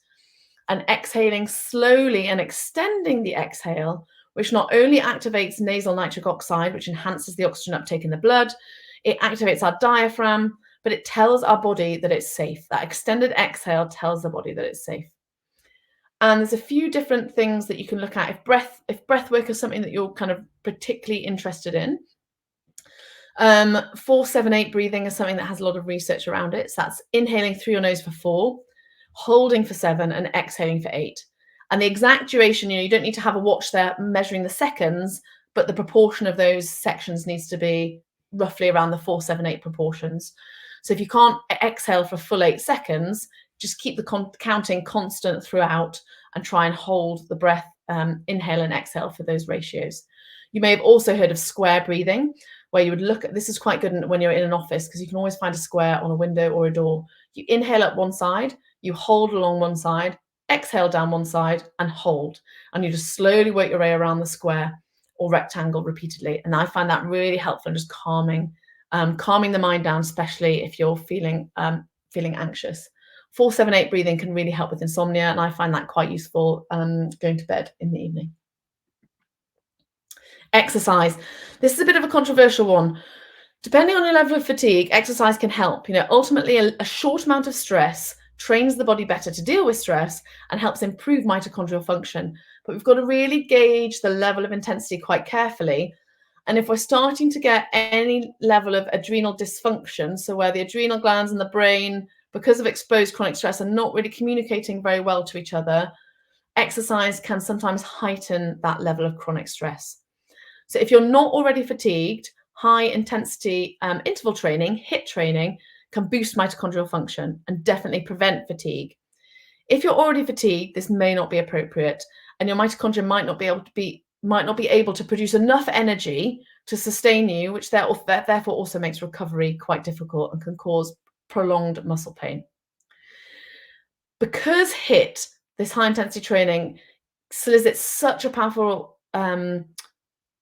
and exhaling slowly and extending the exhale, which not only activates nasal nitric oxide, which enhances the oxygen uptake in the blood, it activates our diaphragm, but it tells our body that it's safe. That extended exhale tells the body that it's safe. And there's a few different things that you can look at if breath work is something that you're kind of particularly interested in. 4-7-8 breathing is something that has a lot of research around it. So that's inhaling through your nose for 4, holding for 7, and exhaling for 8. And the exact duration, you don't need to have a watch there measuring the seconds, but the proportion of those sections needs to be roughly around the 4-7-8 proportions. So if you can't exhale for a full 8 seconds, just keep the counting constant throughout and try and hold the breath, inhale and exhale for those ratios. You may have also heard of square breathing, where you would look at, this is quite good when you're in an office because you can always find a square on a window or a door. You inhale up one side, you hold along one side, exhale down one side and hold. And you just slowly work your way around the square or rectangle repeatedly. And I find that really helpful in just calming the mind down, especially if you're feeling anxious. 4-7-8 breathing can really help with insomnia, and I find that quite useful going to bed in the evening. Exercise. This is a bit of a controversial one. Depending on your level of fatigue, exercise can help. Ultimately, a short amount of stress trains the body better to deal with stress and helps improve mitochondrial function. But we've got to really gauge the level of intensity quite carefully. And if we're starting to get any level of adrenal dysfunction, so where the adrenal glands in the brain, because of exposed chronic stress, are not really communicating very well to each other, exercise can sometimes heighten that level of chronic stress. So if you're not already fatigued, high intensity interval training, HIIT training, can boost mitochondrial function and definitely prevent fatigue. If you're already fatigued, this may not be appropriate, and your mitochondria might not be able to produce enough energy to sustain you, which therefore also makes recovery quite difficult and can cause prolonged muscle pain. Because HIIT, this high intensity training, solicits such a powerful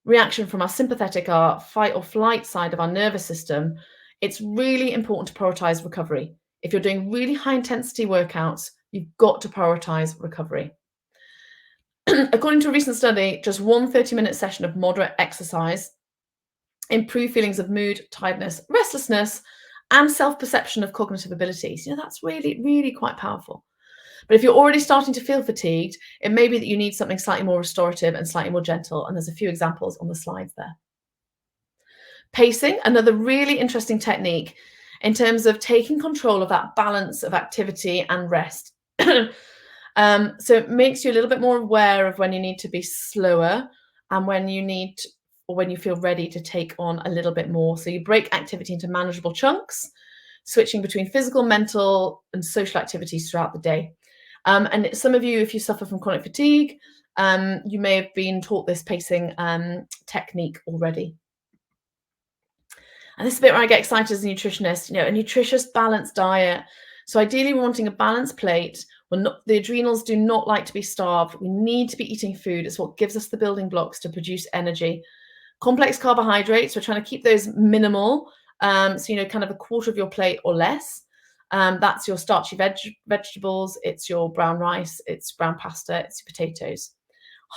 reaction from our sympathetic, our fight or flight side of our nervous system, it's really important to prioritize recovery. If you're doing really high intensity workouts, you've got to prioritize recovery. According to a recent study, just one 30-minute session of moderate exercise improved feelings of mood, tiredness, restlessness, and self-perception of cognitive abilities. That's really, really quite powerful. But if you're already starting to feel fatigued, it may be that you need something slightly more restorative and slightly more gentle. And there's a few examples on the slides there. Pacing, another really interesting technique in terms of taking control of that balance of activity and rest. So it makes you a little bit more aware of when you need to be slower and when you feel ready to take on a little bit more. So you break activity into manageable chunks. switching between physical, mental, and social activities throughout the day. And some of you, if you suffer from chronic fatigue, you may have been taught this pacing technique already. And this is a bit where I get excited as a nutritionist, a nutritious, balanced diet. So ideally, we're wanting a balanced plate. The adrenals do not like to be starved. We need to be eating food. It's what gives us the building blocks to produce energy. Complex carbohydrates, we're trying to keep those minimal. So, kind of a quarter of your plate or less. That's your starchy vegetables. It's your brown rice. It's brown pasta. It's your potatoes.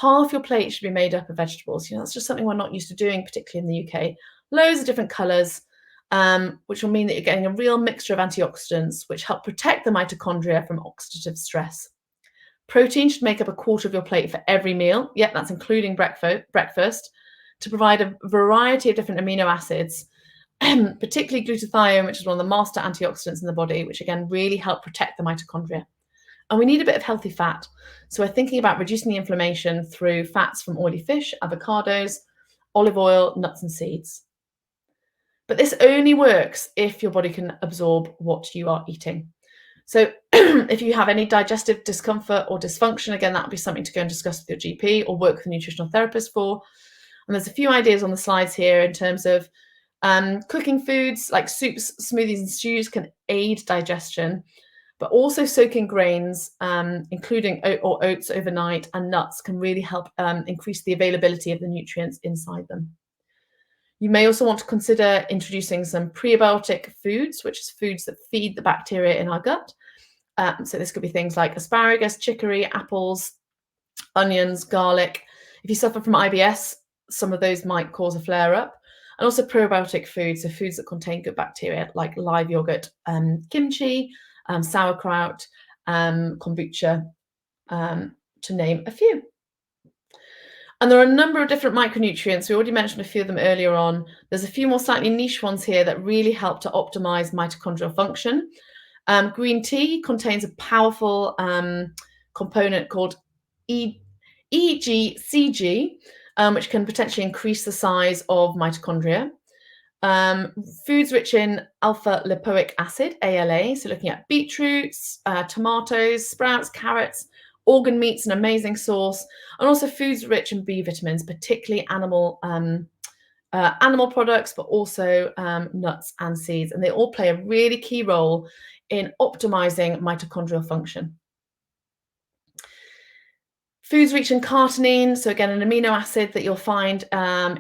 Half your plate should be made up of vegetables. That's just something we're not used to doing, particularly in the UK. Loads of different colours, which will mean that you're getting a real mixture of antioxidants, which help protect the mitochondria from oxidative stress. Protein should make up a quarter of your plate for every meal. Yep, that's including breakfast, to provide a variety of different amino acids, particularly glutathione, which is one of the master antioxidants in the body, which again really help protect the mitochondria. And we need a bit of healthy fat. So we're thinking about reducing the inflammation through fats from oily fish, avocados, olive oil, nuts and seeds. But this only works if your body can absorb what you are eating. So if you have any digestive discomfort or dysfunction, again, that would be something to go and discuss with your GP or work with a nutritional therapist for. And there's a few ideas on the slides here in terms of cooking foods like soups, smoothies and stews can aid digestion, but also soaking grains, including oats overnight, and nuts can really help increase the availability of the nutrients inside them. You may also want to consider introducing some prebiotic foods, which is foods that feed the bacteria in our gut. So this could be things like asparagus, chicory, apples, onions, garlic. If you suffer from IBS, some of those might cause a flare-up. And also probiotic foods, so foods that contain good bacteria, like live yogurt, kimchi, sauerkraut, kombucha, to name a few. And there are a number of different micronutrients. We already mentioned a few of them earlier on. There's a few more slightly niche ones here that really help to optimize mitochondrial function. Green tea contains a powerful component called EGCG, which can potentially increase the size of mitochondria. Foods rich in alpha lipoic acid, ALA, so looking at beetroots, tomatoes, sprouts, carrots, organ meat's an amazing source, and also foods rich in B vitamins, particularly animal products, but also nuts and seeds. And they all play a really key role in optimizing mitochondrial function. Foods rich in carnitine, so again, an amino acid that you'll find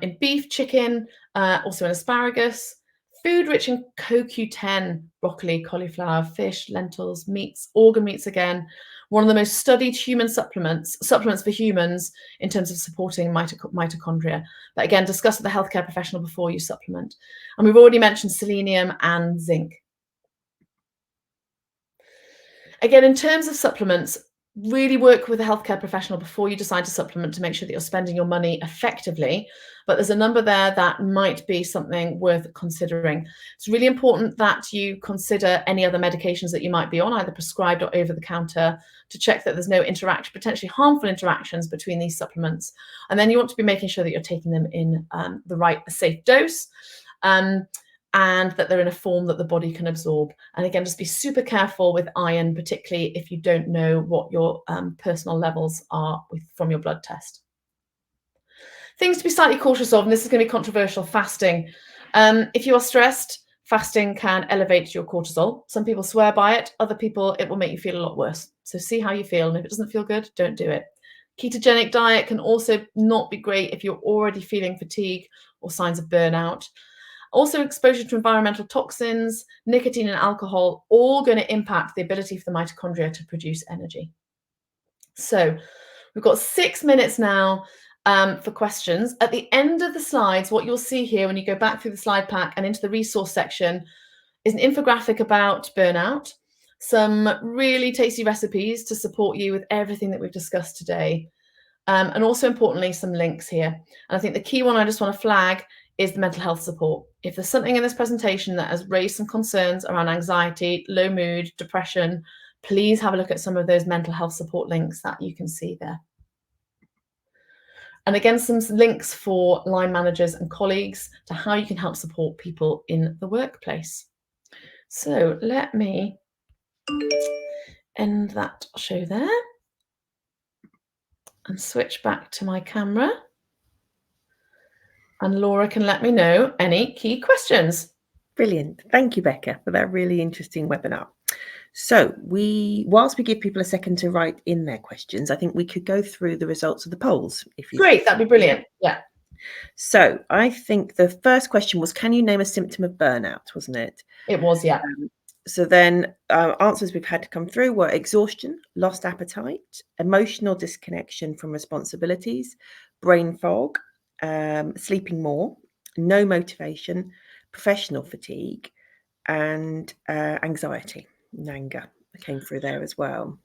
in beef, chicken, also in asparagus. Food rich in CoQ10, broccoli, cauliflower, fish, lentils, meats, organ meats again. One of the most studied human supplements for humans in terms of supporting mitochondria. But again, discuss with a healthcare professional before you supplement. And we've already mentioned selenium and zinc. Again, in terms of supplements, really work with a healthcare professional before you decide to supplement to make sure that you're spending your money effectively. But there's a number there that might be something worth considering. It's really important that you consider any other medications that you might be on, either prescribed or over the counter, to check that there's no potentially harmful interactions between these supplements. And then you want to be making sure that you're taking them in the right safe dose. And that they're in a form that the body can absorb. And again, just be super careful with iron, particularly if you don't know what your personal levels are from your blood test. Things to be slightly cautious of, and this is going to be controversial, fasting. If you are stressed, fasting can elevate your cortisol. Some people swear by it, other people, it will make you feel a lot worse. So see how you feel, and if it doesn't feel good, don't do it. Ketogenic diet can also not be great if you're already feeling fatigue or signs of burnout. Also, exposure to environmental toxins, nicotine and alcohol, all going to impact the ability for the mitochondria to produce energy. So we've got 6 minutes now for questions. At the end of the slides, what you'll see here when you go back through the slide pack and into the resource section is an infographic about burnout, some really tasty recipes to support you with everything that we've discussed today, and also importantly, some links here. And I think the key one I just want to flag is the mental health support. If there's something in this presentation that has raised some concerns around anxiety, low mood, depression, please have a look at some of those mental health support links that you can see there. And again, some links for line managers and colleagues to how you can help support people in the workplace. So let me end that show there and switch back to my camera. And Laura can let me know any key questions. Brilliant. Thank you, Becca, for that really interesting webinar. So whilst we give people a second to write in their questions, I think we could go through the results of the polls. If you Great, that'd be brilliant. Yeah. So I think the first question was, can you name a symptom of burnout, wasn't it? It was, yeah. So then answers we've had to come through were exhaustion, lost appetite, emotional disconnection from responsibilities, brain fog, sleeping more, no motivation, professional fatigue, and anxiety, anger came through there as well.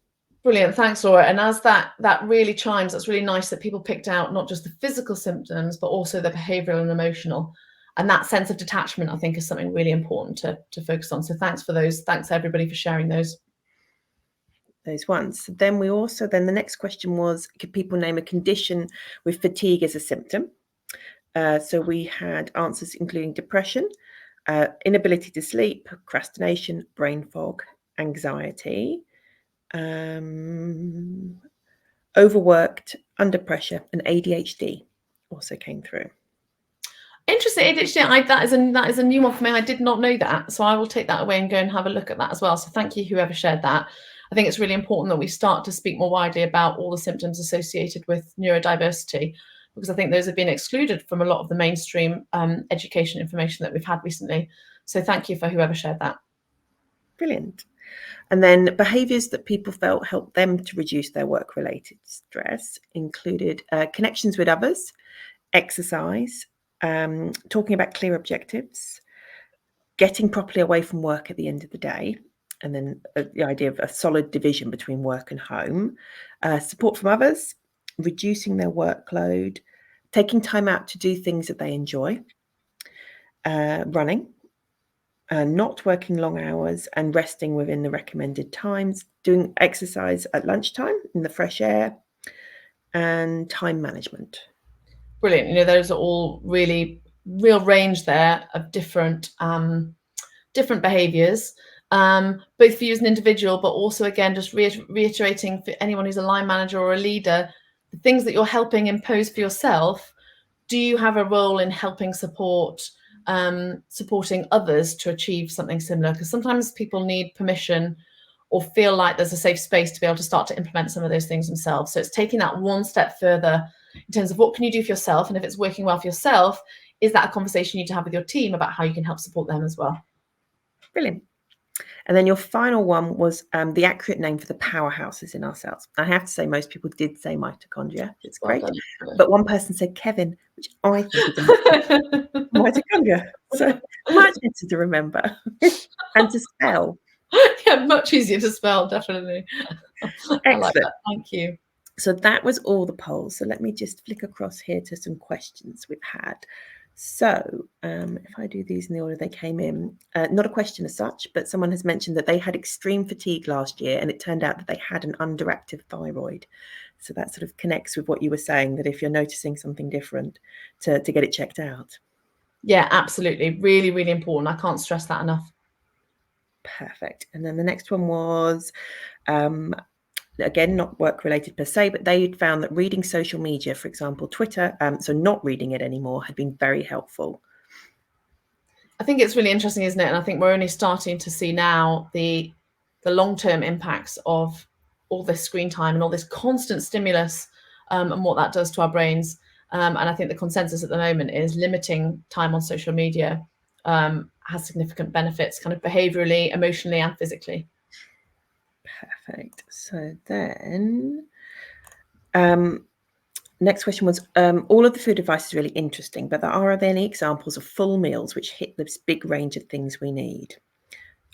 Brilliant, thanks, Laura. And as that really chimes, that's really nice that people picked out not just the physical symptoms, but also the behavioural and emotional. And that sense of detachment, I think, is something really important to focus on. So thanks for those. Thanks, everybody, for sharing those. Those ones. Then the next question was, could people name a condition with fatigue as a symptom? So we had answers including depression, inability to sleep, procrastination, brain fog, anxiety, overworked, under pressure, and ADHD also came through. Interesting, ADHD. That is a new one for me. I did not know that, so I will take that away and go and have a look at that as well. So thank you, whoever shared that. I think it's really important that we start to speak more widely about all the symptoms associated with neurodiversity, because I think those have been excluded from a lot of the mainstream education information that we've had recently. So thank you for whoever shared that. Brilliant. And then behaviours that people felt helped them to reduce their work-related stress included connections with others, exercise, talking about clear objectives, getting properly away from work at the end of the day, and then the idea of a solid division between work and home, support from others, reducing their workload, taking time out to do things that they enjoy, running, not working long hours and resting within the recommended times, doing exercise at lunchtime in the fresh air, and time management. Brilliant. You know, those are all really real range there of different behaviours, both for you as an individual, but also, again, just reiterating for anyone who's a line manager or a leader, the things that you're helping impose for yourself. Do you have a role in helping supporting others to achieve something similar? Because sometimes people need permission or feel like there's a safe space to be able to start to implement some of those things themselves. So it's taking that one step further in terms of what can you do for yourself, and if it's working well for yourself, is that a conversation you need to have with your team about how you can help support them as well? Brilliant. And then your final one was the accurate name for the powerhouses in our cells. I have to say, most people did say mitochondria. It's great. Well, but one person said Kevin, which I think is a mitochondria. So much easier to remember and to spell. Yeah, much easier to spell, definitely. I like that. Thank you. So that was all the polls. So let me just flick across here to some questions we've had. So if I do these in the order they came in, not a question as such, but someone has mentioned that they had extreme fatigue last year and it turned out that they had an underactive thyroid. So that sort of connects with what you were saying, that if you're noticing something different, to get it checked out. Yeah, absolutely. Really, really important. I can't stress that enough. Perfect. And then the next one was, again, not work related per se, but they found that reading social media, for example, Twitter, so not reading it anymore, had been very helpful. I think it's really interesting, isn't it? And I think we're only starting to see now the long-term impacts of all this screen time and all this constant stimulus and what that does to our brains. And I think the consensus at the moment is limiting time on social media has significant benefits, kind of behaviorally, emotionally, and physically. Perfect. So then next question was, all of the food advice is really interesting, but are there any examples of full meals which hit this big range of things we need?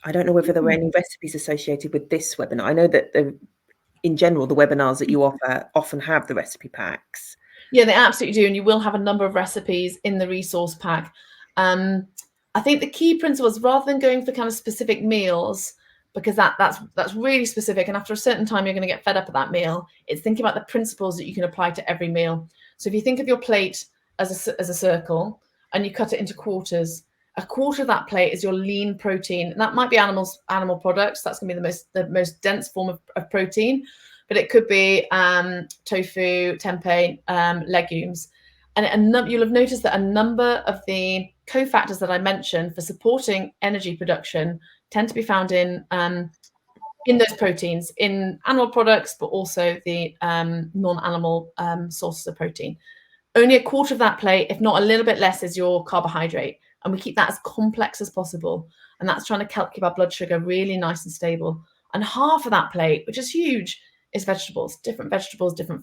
I don't know whether there were any recipes associated with this webinar. I know that in general, the webinars that you offer often have the recipe packs. Yeah, they absolutely do. And you will have a number of recipes in the resource pack. I think the key principle is, rather than going for kind of specific meals, because that's really specific, and after a certain time you're going to get fed up of that meal, it's thinking about the principles that you can apply to every meal. So if you think of your plate as a circle and you cut it into quarters, A quarter of that plate is your lean protein. And that might be animal products. That's going to be the most dense form of protein, but it could be tofu, tempeh, legumes. And you'll have noticed that a number of the cofactors that I mentioned for supporting energy production tend to be found in those proteins, in animal products, but also the non-animal sources of protein. Only a quarter of that plate, if not a little bit less, is your carbohydrate. And we keep that as complex as possible. And that's trying to keep our blood sugar really nice and stable. And half of that plate, which is huge, is vegetables, different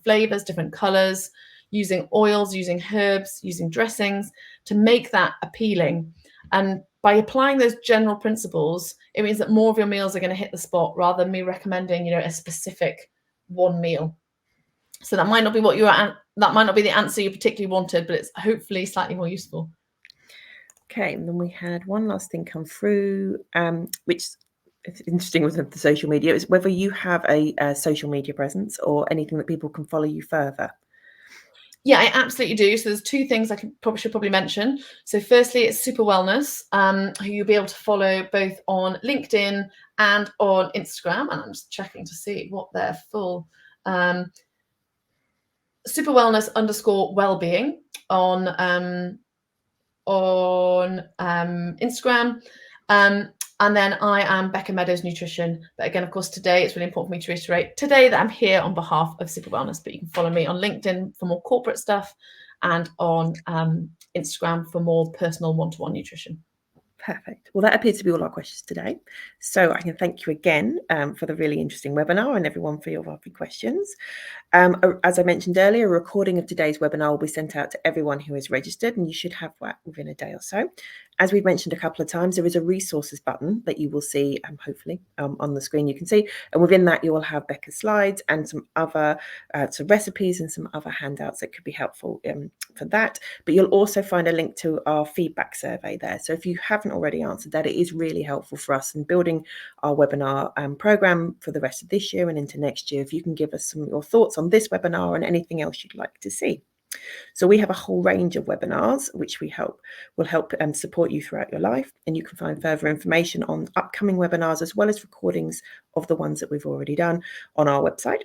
flavors, different colors, using oils, using herbs, using dressings to make that appealing. And by applying those general principles, it means that more of your meals are going to hit the spot rather than me recommending, a specific one meal. So that might not be that might not be the answer you particularly wanted, but it's hopefully slightly more useful. Okay, and then we had one last thing come through, which is interesting with the social media, is whether you have a social media presence or anything that people can follow you further. Yeah, I absolutely do. So there's two things I should probably mention. So firstly, it's Super Wellness, who you'll be able to follow both on LinkedIn and on Instagram. And I'm just checking to see what their full Super Wellness _wellbeing on Instagram. And then I am Becca Meadows Nutrition. But again, of course, today it's really important for me to reiterate today that I'm here on behalf of Super Wellness. But you can follow me on LinkedIn for more corporate stuff and on Instagram for more personal one-to-one nutrition. Perfect. Well, that appears to be all our questions today. So I can thank you again for the really interesting webinar and everyone for your lovely questions. As I mentioned earlier, a recording of today's webinar will be sent out to everyone who is registered, and you should have that within a day or so. As we've mentioned a couple of times, there is a resources button that you will see, hopefully, on the screen you can see. And within that, you will have Becca's slides and some other some recipes and some other handouts that could be helpful for that. But you'll also find a link to our feedback survey there. So if you haven't already answered that, it is really helpful for us in building our webinar program for the rest of this year and into next year. If you can give us some of your thoughts on this webinar and anything else you'd like to see. So we have a whole range of webinars which will help support you throughout your life, and you can find further information on upcoming webinars as well as recordings of the ones that we've already done on our website.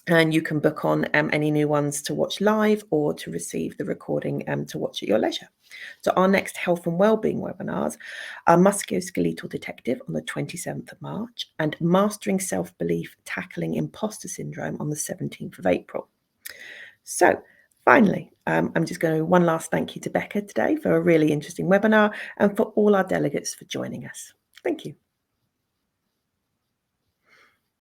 And you can book on any new ones to watch live or to receive the recording to watch at your leisure. So our next health and wellbeing webinars are Musculoskeletal Detective on the 27th of March and Mastering Self-Belief, Tackling Imposter Syndrome on the 17th of April. So finally, I'm just going to one last thank you to Becca today for a really interesting webinar and for all our delegates for joining us. Thank you.